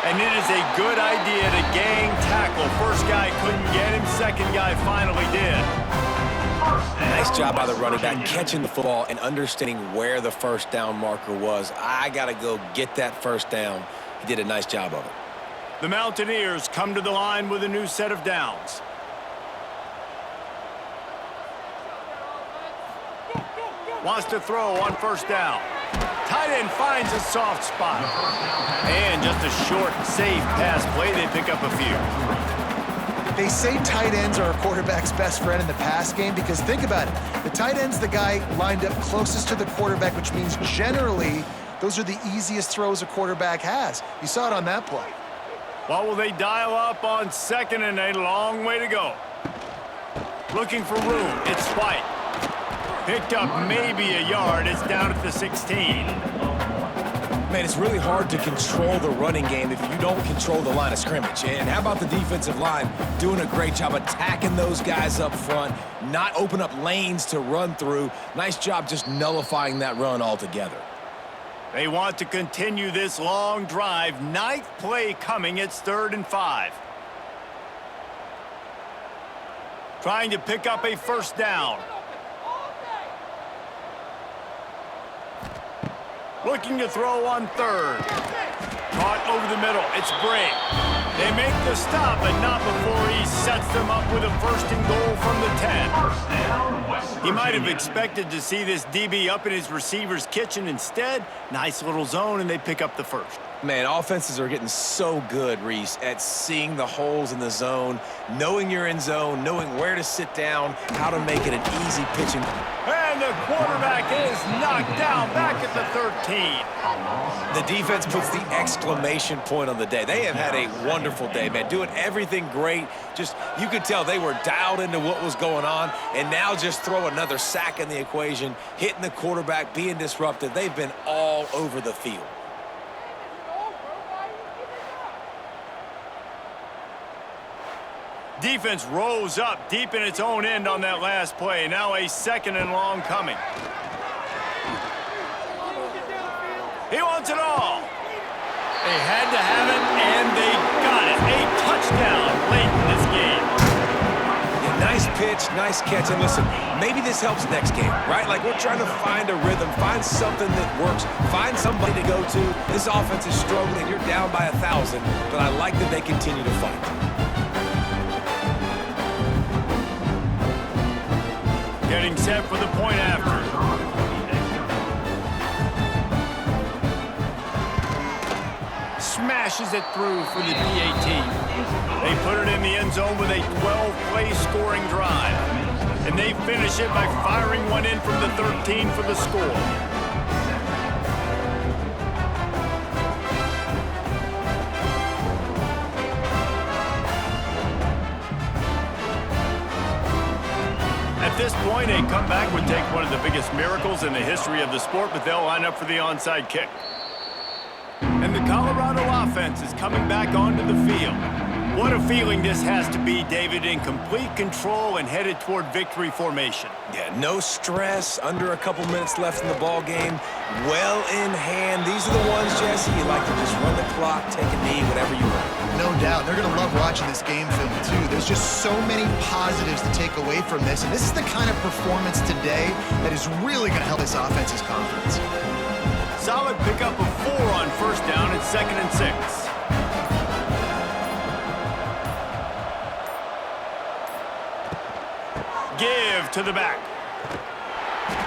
And it is a good idea to gang tackle. First guy couldn't get him. Second guy finally did. Nice job by the running back, catching the football and understanding where the first down marker was. I got to go get that first down. He did a nice job of it. The Mountaineers come to the line with a new set of downs. Wants to throw on first down. Tight end finds a soft spot. And just a short, safe pass play. They pick up a few. They say tight ends are a quarterback's best friend in the pass game because think about it. The tight end's the guy lined up closest to the quarterback, which means generally those are the easiest throws a quarterback has. You saw it on that play. What will they dial up on second and a long way to go? Looking for room. It's White. Picked up maybe a yard. It's down at the 16. Man, it's really hard to control the running game if you don't control the line of scrimmage. And how about the defensive line doing a great job attacking those guys up front, not open up lanes to run through. Nice job just nullifying that run altogether. They want to continue this long drive. Ninth play coming. It's 3rd and 5. Trying to pick up a first down. Looking to throw on third. Caught over the middle. It's Bray. They make the stop, but not before he sets them up with a 1st and goal from the 10. He might have expected to see this DB up in his receiver's kitchen. Instead, nice little zone, and they pick up the first. Man, offenses are getting so good, Reese, at seeing the holes in the zone, knowing you're in zone, knowing where to sit down, how to make it an easy pitching. And And the quarterback is knocked down back at the 13. The defense puts the exclamation point on the day. They have had a wonderful day, man, doing everything great. Just, you could tell they were dialed into what was going on, and now just throw another sack in the equation, hitting the quarterback, being disruptive. They've been all over the field. Defense rose up deep in its own end on that last play. Now a 2nd and long coming. He wants it all. They had to have it, and they got it. A touchdown late in this game. Yeah, nice pitch, nice catch. And listen, maybe this helps next game, right? Like, we're trying to find a rhythm, find something that works, find somebody to go to. This offense is struggling. You're down by 1,000, but I like that they continue to fight. Getting set for the point after. Smashes it through for the PAT. They put it in the end zone with a 12-play scoring drive. And they finish it by firing one in from the 13 for the score. At this point, a comeback would take one of the biggest miracles in the history of the sport, but they'll line up for the onside kick. And the Colorado offense is coming back onto the field. What a feeling this has to be, David, in complete control and headed toward victory formation. Yeah, no stress, under a couple minutes left in the ball game, well in hand. These are the ones, Jesse, you like to just run the clock, take a knee, whatever you want. No doubt. They're going to love watching this game film, too. There's just so many positives to take away from this, and this is the kind of performance today that is really going to help this offense's confidence. Solid pickup of 4 on 1st down and 2nd and 6. Give to the back.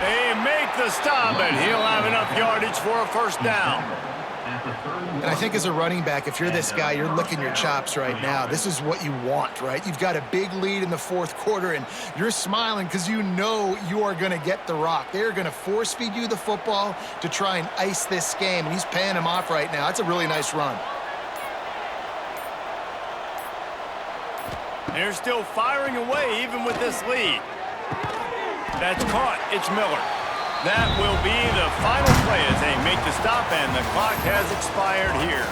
They make the stop, and he'll have enough yardage for a 1st down. And I think as a running back, if you're this guy, you're licking your chops right now. This is what you want, right? You've got a big lead in the 4th quarter, and you're smiling because you know you are going to get the rock. They're going to force feed you the football to try and ice this game, and he's paying him off right now. That's a really nice run. They're still firing away even with this lead. That's caught. It's Miller. That will be the final play as they make the stop, and the clock has expired here.